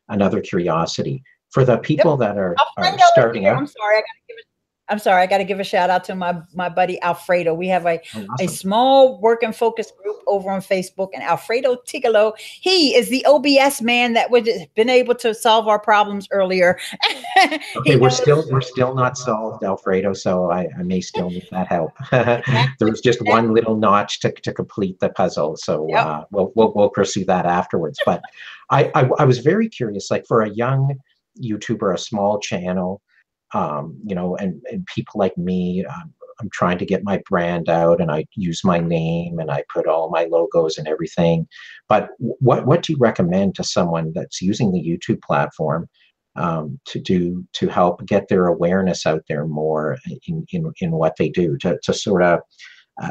another curiosity for the Yep. people that are Alfredo is starting here. out. I got to give a shout out to my buddy Alfredo. We have a Oh, awesome. small work and focus group over on Facebook, and Alfredo Tigolo, he is the OBS man that would have been able to solve our problems earlier. Okay, we're still not solved, Alfredo, so I may still need that help. There was just one little notch to complete the puzzle, so Yep. We'll pursue that afterwards. But I was very curious, like for a young YouTuber, a small channel, and people like me, I'm trying to get my brand out, and I use my name and I put all my logos and everything. But what do you recommend to someone that's using the YouTube platform to help get their awareness out there more in what they do to sort of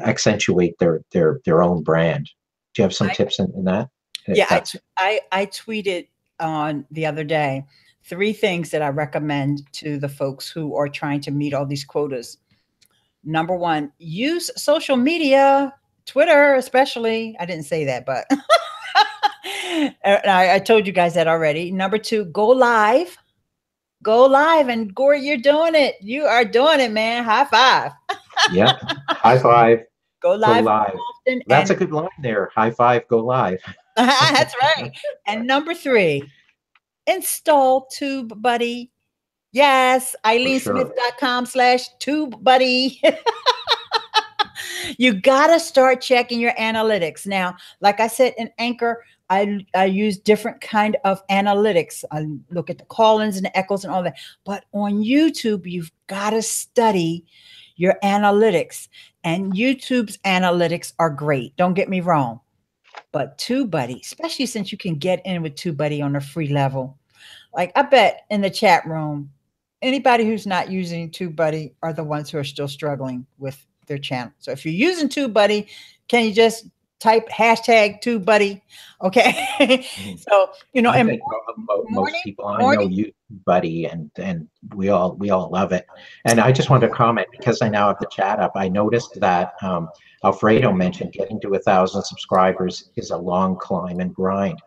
accentuate their own brand? Do you have some tips in that? Yeah, I tweeted on the other day 3 things that I recommend to the folks who are trying to meet all these quotas. Number 1, use social media, Twitter especially. I didn't say that, but I told you guys that already. Number 2, go live. Go live. And Gord, you're doing it. You are doing it, man. High five. Yep. High five. Go live. Go live. Often. That's a good line there. High five, go live. That's right. And number 3, install TubeBuddy. Yes, IleaneSmith.com/TubeBuddy. You got to start checking your analytics. Now, like I said, in Anchor, I use different kind of analytics. I look at the call-ins and the echoes and all that. But on YouTube, you've got to study your analytics. And YouTube's analytics are great. Don't get me wrong. But TubeBuddy, especially since you can get in with TubeBuddy on a free level. Like I bet in the chat room, anybody who's not using TubeBuddy are the ones who are still struggling with their channel. So if you're using TubeBuddy, can you just type hashtag TubeBuddy? Okay. So, I think most people I know use TubeBuddy, and we all love it. And I just wanted to comment, because I now have the chat up. I noticed that Alfredo mentioned getting to 1,000 subscribers is a long climb and grind.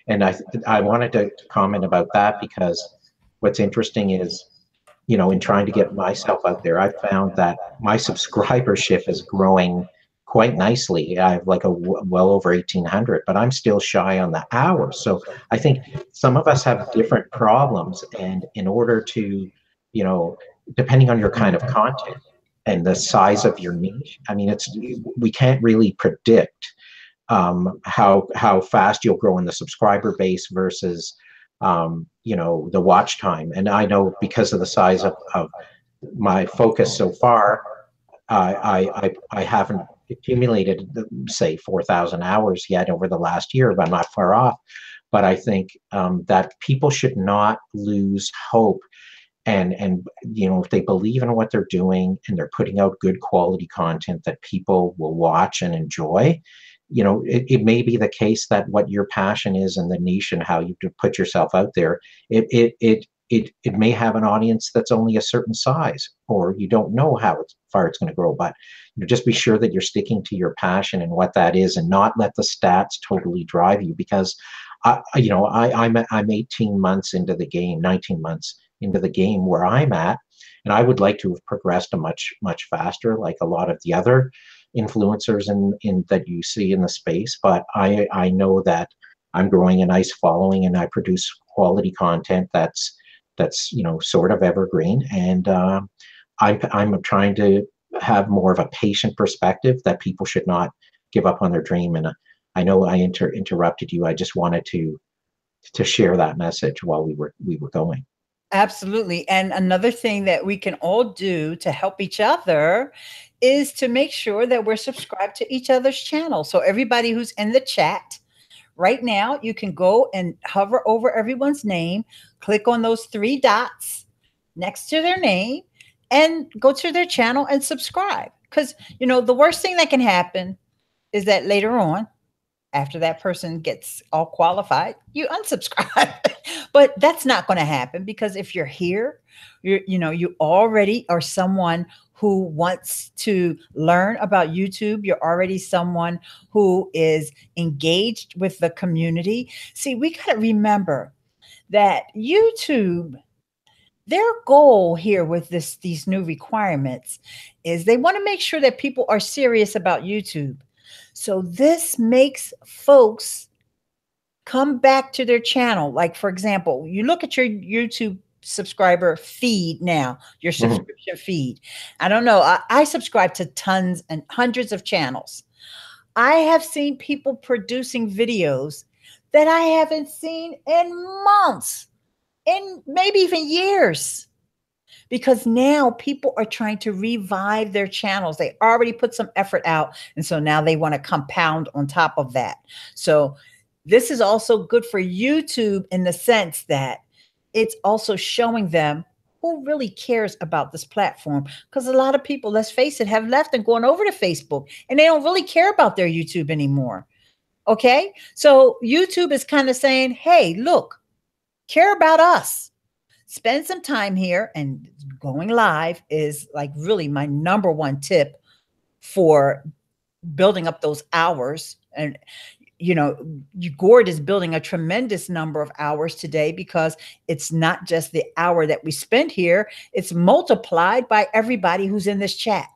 And I wanted to comment about that, because what's interesting is, in trying to get myself out there, I found that my subscribership is growing quite nicely. I have like well over 1,800, but I'm still shy on the hours. So I think some of us have different problems, and in order to, depending on your kind of content and the size of your niche, I mean, we can't really predict how fast you'll grow in the subscriber base versus the watch time. And I know, because of the size of my focus so far, I haven't accumulated, say, 4,000 hours yet over the last year, but I'm not far off. But I think that people should not lose hope. And if they believe in what they're doing and they're putting out good quality content that people will watch and enjoy, it may be the case that what your passion is and the niche and how you put yourself out there, it may have an audience that's only a certain size, or you don't know how far it's going to grow. But just be sure that you're sticking to your passion and what that is, and not let the stats totally drive you. Because I'm 18 months into the game, 19 months into the game where I'm at, And I would like to have progressed a much faster, like a lot of the other influencers in that you see in the space. But I know that I'm growing a nice following, and I produce quality content that's sort of evergreen. And I'm trying to have more of a patient perspective, that people should not give up on their dream. And I know I interrupted you. I just wanted to share that message while we were going. Absolutely. And another thing that we can all do to help each other is to make sure that we're subscribed to each other's channel. So everybody who's in the chat right now, you can go and hover over everyone's name, click on those three dots next to their name, and go to their channel and subscribe. Because, the worst thing that can happen is that later on, after that person gets all qualified, you unsubscribe. But that's not going to happen, because if you're here, you already are someone who wants to learn about YouTube. You're already someone who is engaged with the community. See, we got to remember that YouTube, their goal here with these new requirements is they want to make sure that people are serious about YouTube. So this makes folks come back to their channel. Like, for example, you look at your YouTube subscriber feed now, your subscription feed. I don't know. I subscribe to tons and hundreds of channels. I have seen people producing videos that I haven't seen in months, in maybe even years. Because now people are trying to revive their channels. They already put some effort out. And so now they want to compound on top of that. So this is also good for YouTube in the sense that it's also showing them who really cares about this platform. Because a lot of people, let's face it, have left and gone over to Facebook, and they don't really care about their YouTube anymore. Okay. So YouTube is kind of saying, hey, look, care about us. Spend some time here, and going live is like really my number one tip for building up those hours. And, Gord is building a tremendous number of hours today, because it's not just the hour that we spend here, it's multiplied by everybody who's in this chat.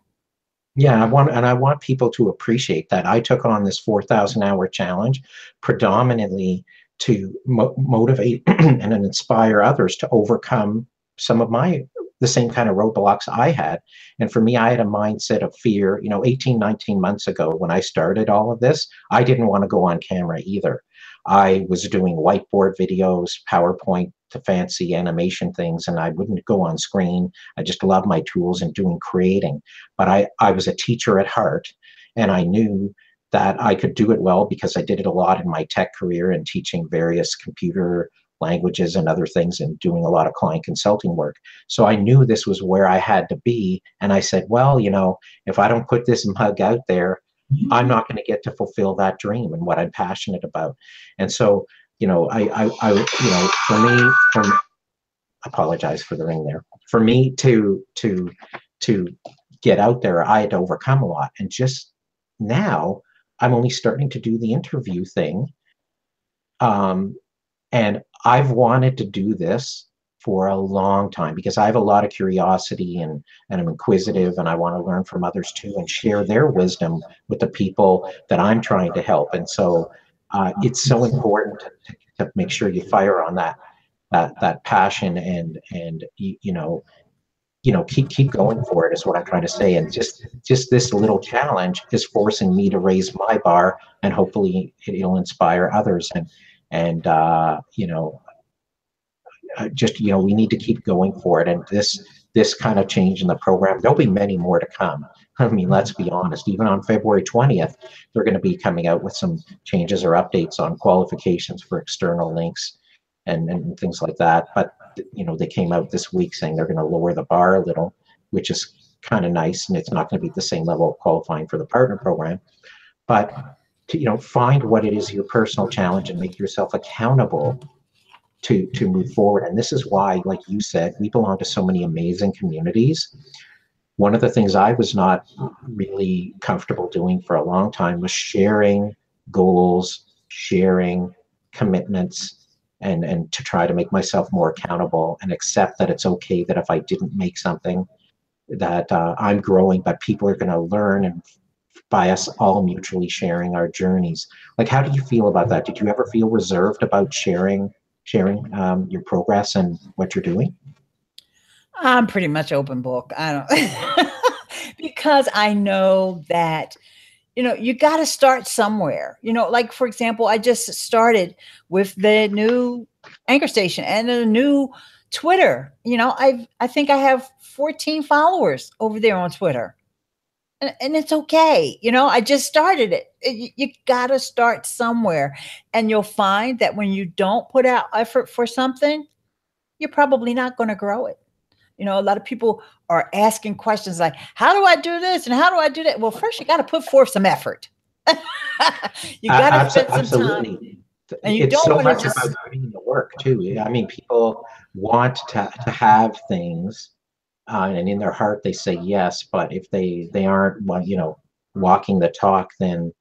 Yeah, I want people to appreciate that. I took on this 4,000-hour challenge predominantly to motivate and inspire others to overcome some of the same kind of roadblocks I had. And for me, I had a mindset of fear. 18, 19 months ago, when I started all of this, I didn't want to go on camera either. I was doing whiteboard videos, PowerPoint to fancy animation things, and I wouldn't go on screen. I just love my tools and creating. But I was a teacher at heart, and I knew that I could do it well because I did it a lot in my tech career and teaching various computer languages and other things and doing a lot of client consulting work. So I knew this was where I had to be. And I said, well, if I don't put this mug out there, I'm not going to get to fulfill that dream and what I'm passionate about. And so, for me, apologize for the ring there. For me to get out there, I had to overcome a lot. And just now, I'm only starting to do the interview thing. And I've wanted to do this for a long time because I have a lot of curiosity and I'm inquisitive, and I want to learn from others too and share their wisdom with the people that I'm trying to help. And so it's so important to make sure you fire on that passion and keep going for it is what I'm trying to say. And just this little challenge is forcing me to raise my bar, and hopefully it'll inspire others. And we need to keep going for it. And this kind of change in the program, there'll be many more to come. I mean, let's be honest, even on February 20th, they're going to be coming out with some changes or updates on qualifications for external links and things like that. But they came out this week saying they're going to lower the bar a little, which is kind of nice, and it's not going to be at the same level of qualifying for the partner program. But to find what it is your personal challenge and make yourself accountable to move forward. And this is why, like you said, we belong to so many amazing communities. One of the things I was not really comfortable doing for a long time was sharing goals, sharing commitments, and to try to make myself more accountable and accept that it's okay that if I didn't make something, that I'm growing, but people are going to learn, and by us all mutually sharing our journeys. Like, how do you feel about that? Did you ever feel reserved about sharing your progress and what you're doing? I'm pretty much open book. I don't because I know that, you got to start somewhere. Like, for example, I just started with the new anchor station and a new Twitter. I think I have 14 followers over there on Twitter. And it's okay. I just started it. You got to start somewhere. And you'll find that when you don't put out effort for something, you're probably not going to grow it. A lot of people are asking questions like, how do I do this? And how do I do that? Well, first you got to put forth some effort. You got to spend some absolutely. time. And you It's don't so want much to just about doing the work too. I mean, people want to have things, and in their heart they say yes, but if they aren't, walking the talk, then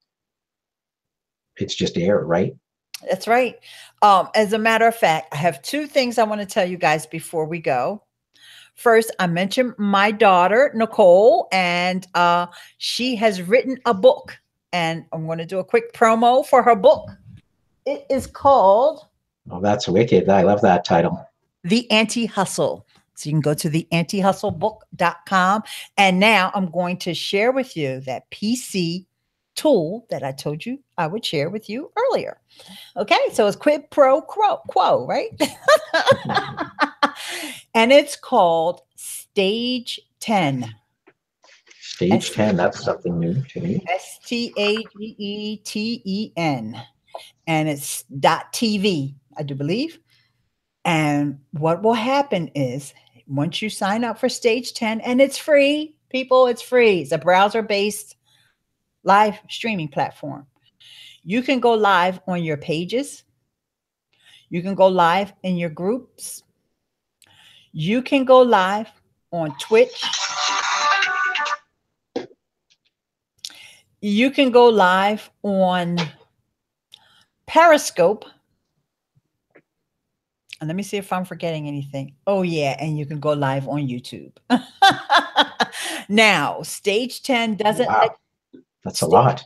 it's just air, right? That's right. As a matter of fact, I have two things I want to tell you guys before we go. First, I mentioned my daughter, Nicole, and she has written a book, and I'm going to do a quick promo for her book. It is called Oh, that's wicked. I love that title. The Anti-Hustle. So you can go to theantihustlebook.com. And now I'm going to share with you that PC tool that I told you I would share with you earlier. Okay, so it's quid pro quo, right? And it's called Stage 10. Stage 10, that's something new to me. STAGETEN. And it's .tv, I do believe. And what will happen is once you sign up for Stage 10, and it's free, people, it's free. It's a browser-based live streaming platform. You can go live on your pages. You can go live in your groups. You can go live on Twitch. You can go live on Periscope. And let me see if I'm forgetting anything. Oh, yeah. And you can go live on YouTube. Now, Stage 10 doesn't That's a lot.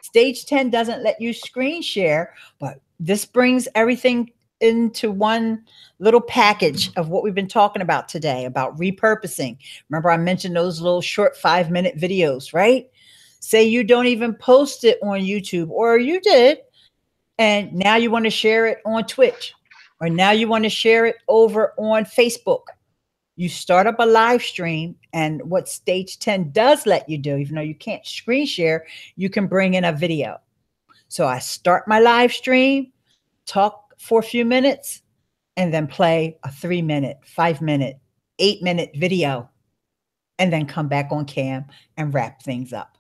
Stage 10 doesn't let you screen share, but this brings everything into one little package of what we've been talking about today about repurposing. Remember, I mentioned those little short 5-minute videos, right? Say you don't even post it on YouTube, or you did, and now you want to share it on Twitch, or now you want to share it over on Facebook. You start up a live stream, and what Stage 10 does let you do, even though you can't screen share, you can bring in a video. So I start my live stream, talk for a few minutes, and then play a 3-minute, 5-minute, 8-minute video, and then come back on cam and wrap things up.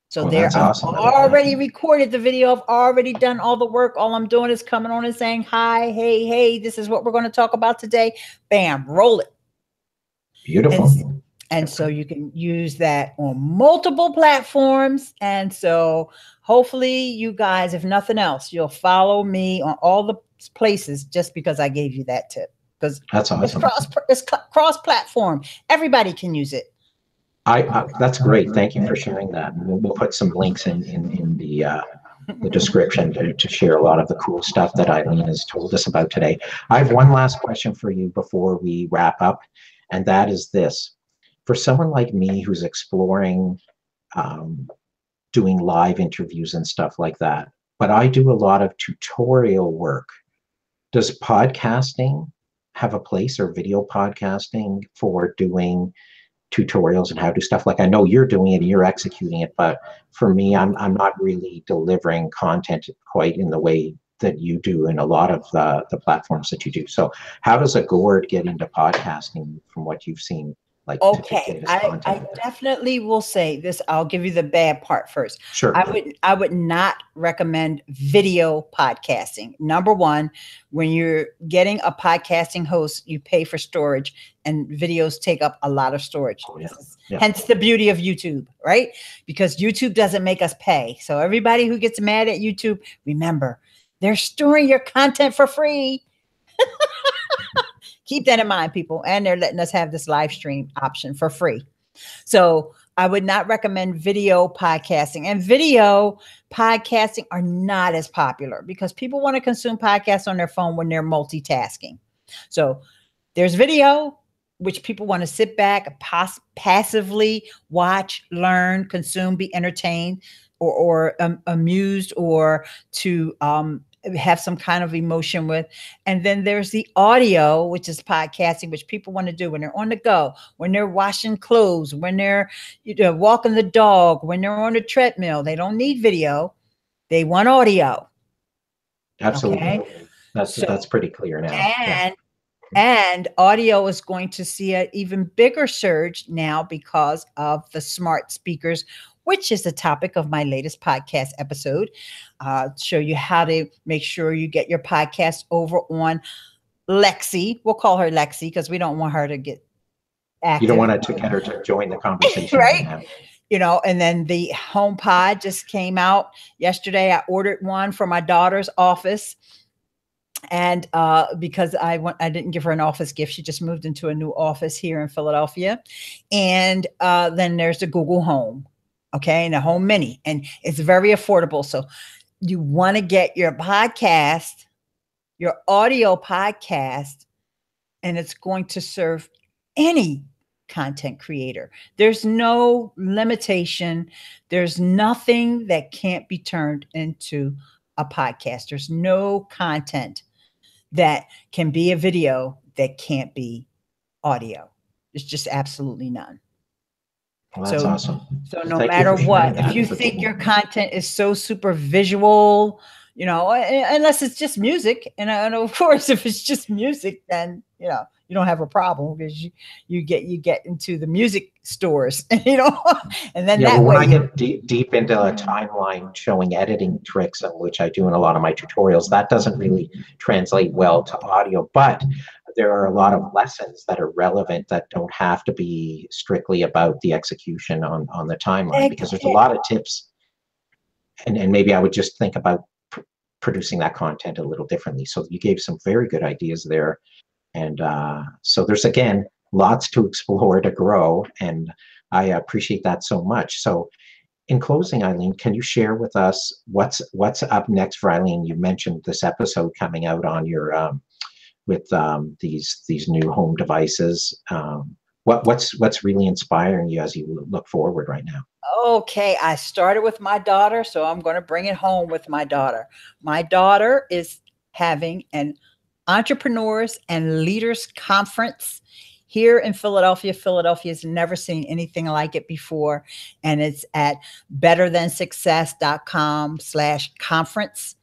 So I've already recorded the video. I've already done all the work. All I'm doing is coming on and saying, hi, hey, this is what we're going to talk about today. Bam, roll it. Beautiful. And so you can use that on multiple platforms. And so hopefully you guys, if nothing else, you'll follow me on all the places just because I gave you that tip. Because that's awesome. It's cross-platform. Everybody can use it. That's great. Thank you for sharing that. We'll put some links in the description to share a lot of the cool stuff that Ileane has told us about today. I have one last question for you before we wrap up, and that is this. For someone like me who's exploring doing live interviews and stuff like that, but I do a lot of tutorial work, does podcasting have a place, or video podcasting, for doing tutorials and how to do stuff? Like, I know you're doing it and you're executing it, but for me, I'm not really delivering content quite in the way that you do in a lot of the platforms that you do. So how does a Gord get into podcasting from what you've seen? Like, okay, I definitely will say this. I'll give you the bad part first. Sure. I would not recommend video podcasting. Number one, when you're getting a podcasting host, you pay for storage, and videos take up a lot of storage. Oh, yeah. Hence the beauty of YouTube, right? Because YouTube doesn't make us pay. So everybody who gets mad at YouTube, remember, They're storing your content for free. Keep that in mind, people. And they're letting us have this live stream option for free. So I would not recommend video podcasting, and video podcasting are not as popular because people want to consume podcasts on their phone when they're multitasking. So there's video, which people want to sit back, passively watch, learn, consume, be entertained, or amused, or to have some kind of emotion with. And then there's the audio, which is podcasting, which people want to do when they're on the go, when they're washing clothes, when they're walking the dog, when they're on a treadmill. They don't need video. They want audio. Absolutely. Okay? That's pretty clear now. And audio is going to see an even bigger surge now because of the smart speakers, which is the topic of my latest podcast episode. Show you how to make sure you get your podcast over on Lexi. We'll call her Lexi because we don't want her to get active. You don't want to get her to join the conversation. Right? And then the HomePod just came out yesterday. I ordered one for my daughter's office. And because I didn't give her an office gift, she just moved into a new office here in Philadelphia. And then there's the Google Home, okay, and the Home Mini, and it's very affordable. So you want to get your podcast, your audio podcast, and it's going to serve any content creator. There's no limitation. There's nothing that can't be turned into a podcast. There's no content that can be a video that can't be audio. There's just absolutely none. Well, that's awesome. So no matter what, if you think your content is so super visual, unless it's just music, and of course, if it's just music, then you don't have a problem because you get into the music stores, and then that when way I get deep into a timeline showing editing tricks, which I do in a lot of my tutorials, that doesn't really translate well to audio, but there are a lot of lessons that are relevant that don't have to be strictly about the execution on the timeline, because there's a lot of tips, and maybe I would just think about producing that content a little differently. So you gave some very good ideas there. And so there's, again, lots to explore, to grow, and I appreciate that so much. So in closing, Ileane, can you share with us what's up next for Ileane? You mentioned this episode coming out on your with these new home devices. What's really inspiring you as you look forward right now? Okay, I started with my daughter, so I'm going to bring it home with my daughter. My daughter is having an Entrepreneurs and Leaders Conference here in Philadelphia. Philadelphia's never seen anything like it before. And it's at betterthansuccess.com/conference.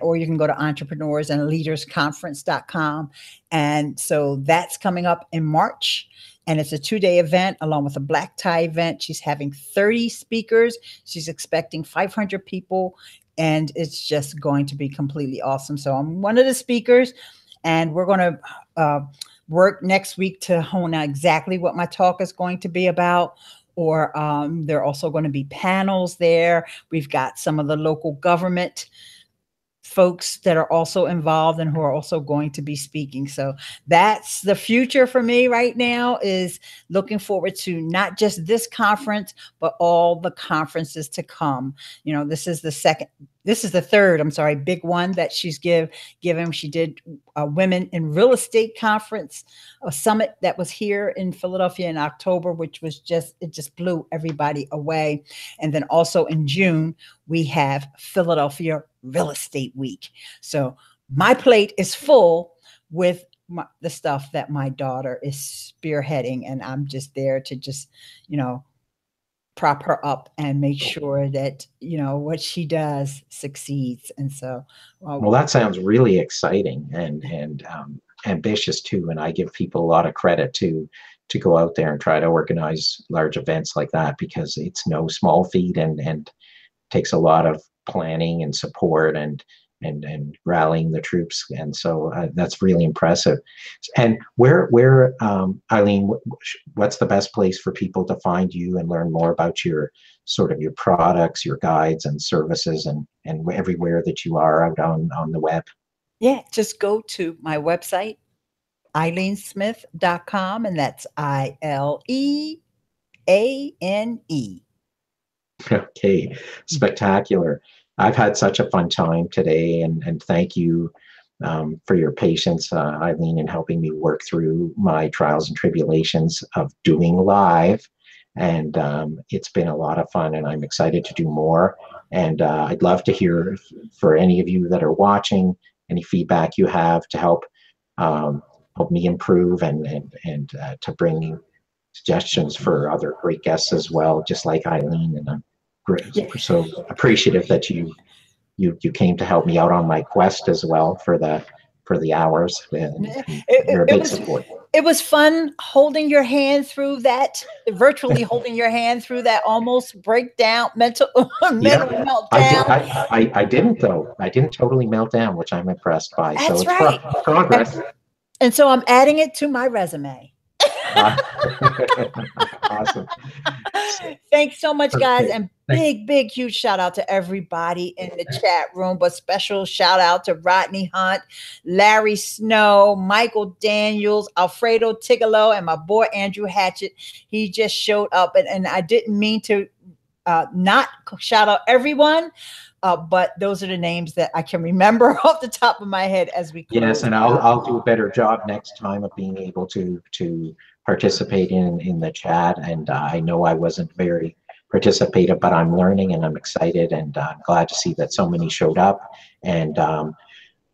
Or you can go to entrepreneursandleadersconference.com. And so that's coming up in March. And it's a 2-day event along with a black tie event. She's having 30 speakers. She's expecting 500 people. And it's just going to be completely awesome. So I'm one of the speakers, and we're going to work next week to hone out exactly what my talk is going to be about. Or there are also going to be panels there. We've got some of the local government folks that are also involved and who are also going to be speaking. So that's the future for me right now, is looking forward to not just this conference, but all the conferences to come. This is the third, big one that she's given. She did a Women in Real Estate Conference, a summit that was here in Philadelphia in October, which was it just blew everybody away. And then also in June, we have Philadelphia Real Estate Week. So my plate is full with the stuff that my daughter is spearheading, and I'm just there to just, prop her up and make sure that, what she does succeeds. And so, well, that sounds really exciting and ambitious too. And I give people a lot of credit to go out there and try to organize large events like that, because it's no small feat and takes a lot of planning and support and and rallying the troops. And so that's really impressive. And where Ileane, what's the best place for people to find you and learn more about your sort of your products, your guides and services, and everywhere that you are out on the web? Yeah, just go to my website, IleaneSmith.com, and that's ILEANE. Okay, spectacular. I've had such a fun time today, and thank you for your patience, Ileane, in helping me work through my trials and tribulations of doing live. And it's been a lot of fun, and I'm excited to do more. And I'd love to hear for any of you that are watching, any feedback you have to help help me improve and to bring suggestions for other great guests as well, just like Ileane. And I'm so appreciative that you came to help me out on my quest as well for the hours. And you're a big support. It was fun holding your hand through that, virtually holding your hand through that almost breakdown, mental meltdown. I didn't though. I didn't totally melt down, which I'm impressed by. That's so it's right. Progress. And so I'm adding it to my resume. Awesome. Thanks so much, guys. And big, huge shout out to everybody in the chat room, but special shout out to Rodney Hunt, Larry Snow, Michael Daniels, Alfredo Tigolo, and my boy Andrew Hatchett. He just showed up, and I didn't mean to not shout out everyone. But those are the names that I can remember off the top of my head as we close. Yes, and I'll do a better job next time of being able to participate in the chat. And I know I wasn't very participative, but I'm learning and I'm excited, and I'm glad to see that so many showed up. And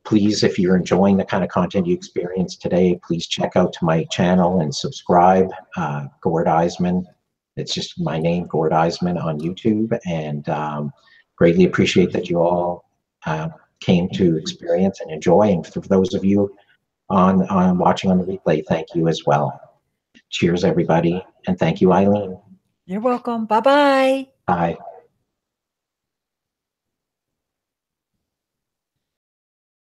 please, if you're enjoying the kind of content you experienced today, please check out to my channel and subscribe. Gord Isman. It's just my name, Gord Isman, on YouTube. And greatly appreciate that you all came to experience and enjoy. And for those of you on watching on the replay, thank you as well. Cheers, everybody. And thank you, Ileane. You're welcome. Bye-bye. Bye.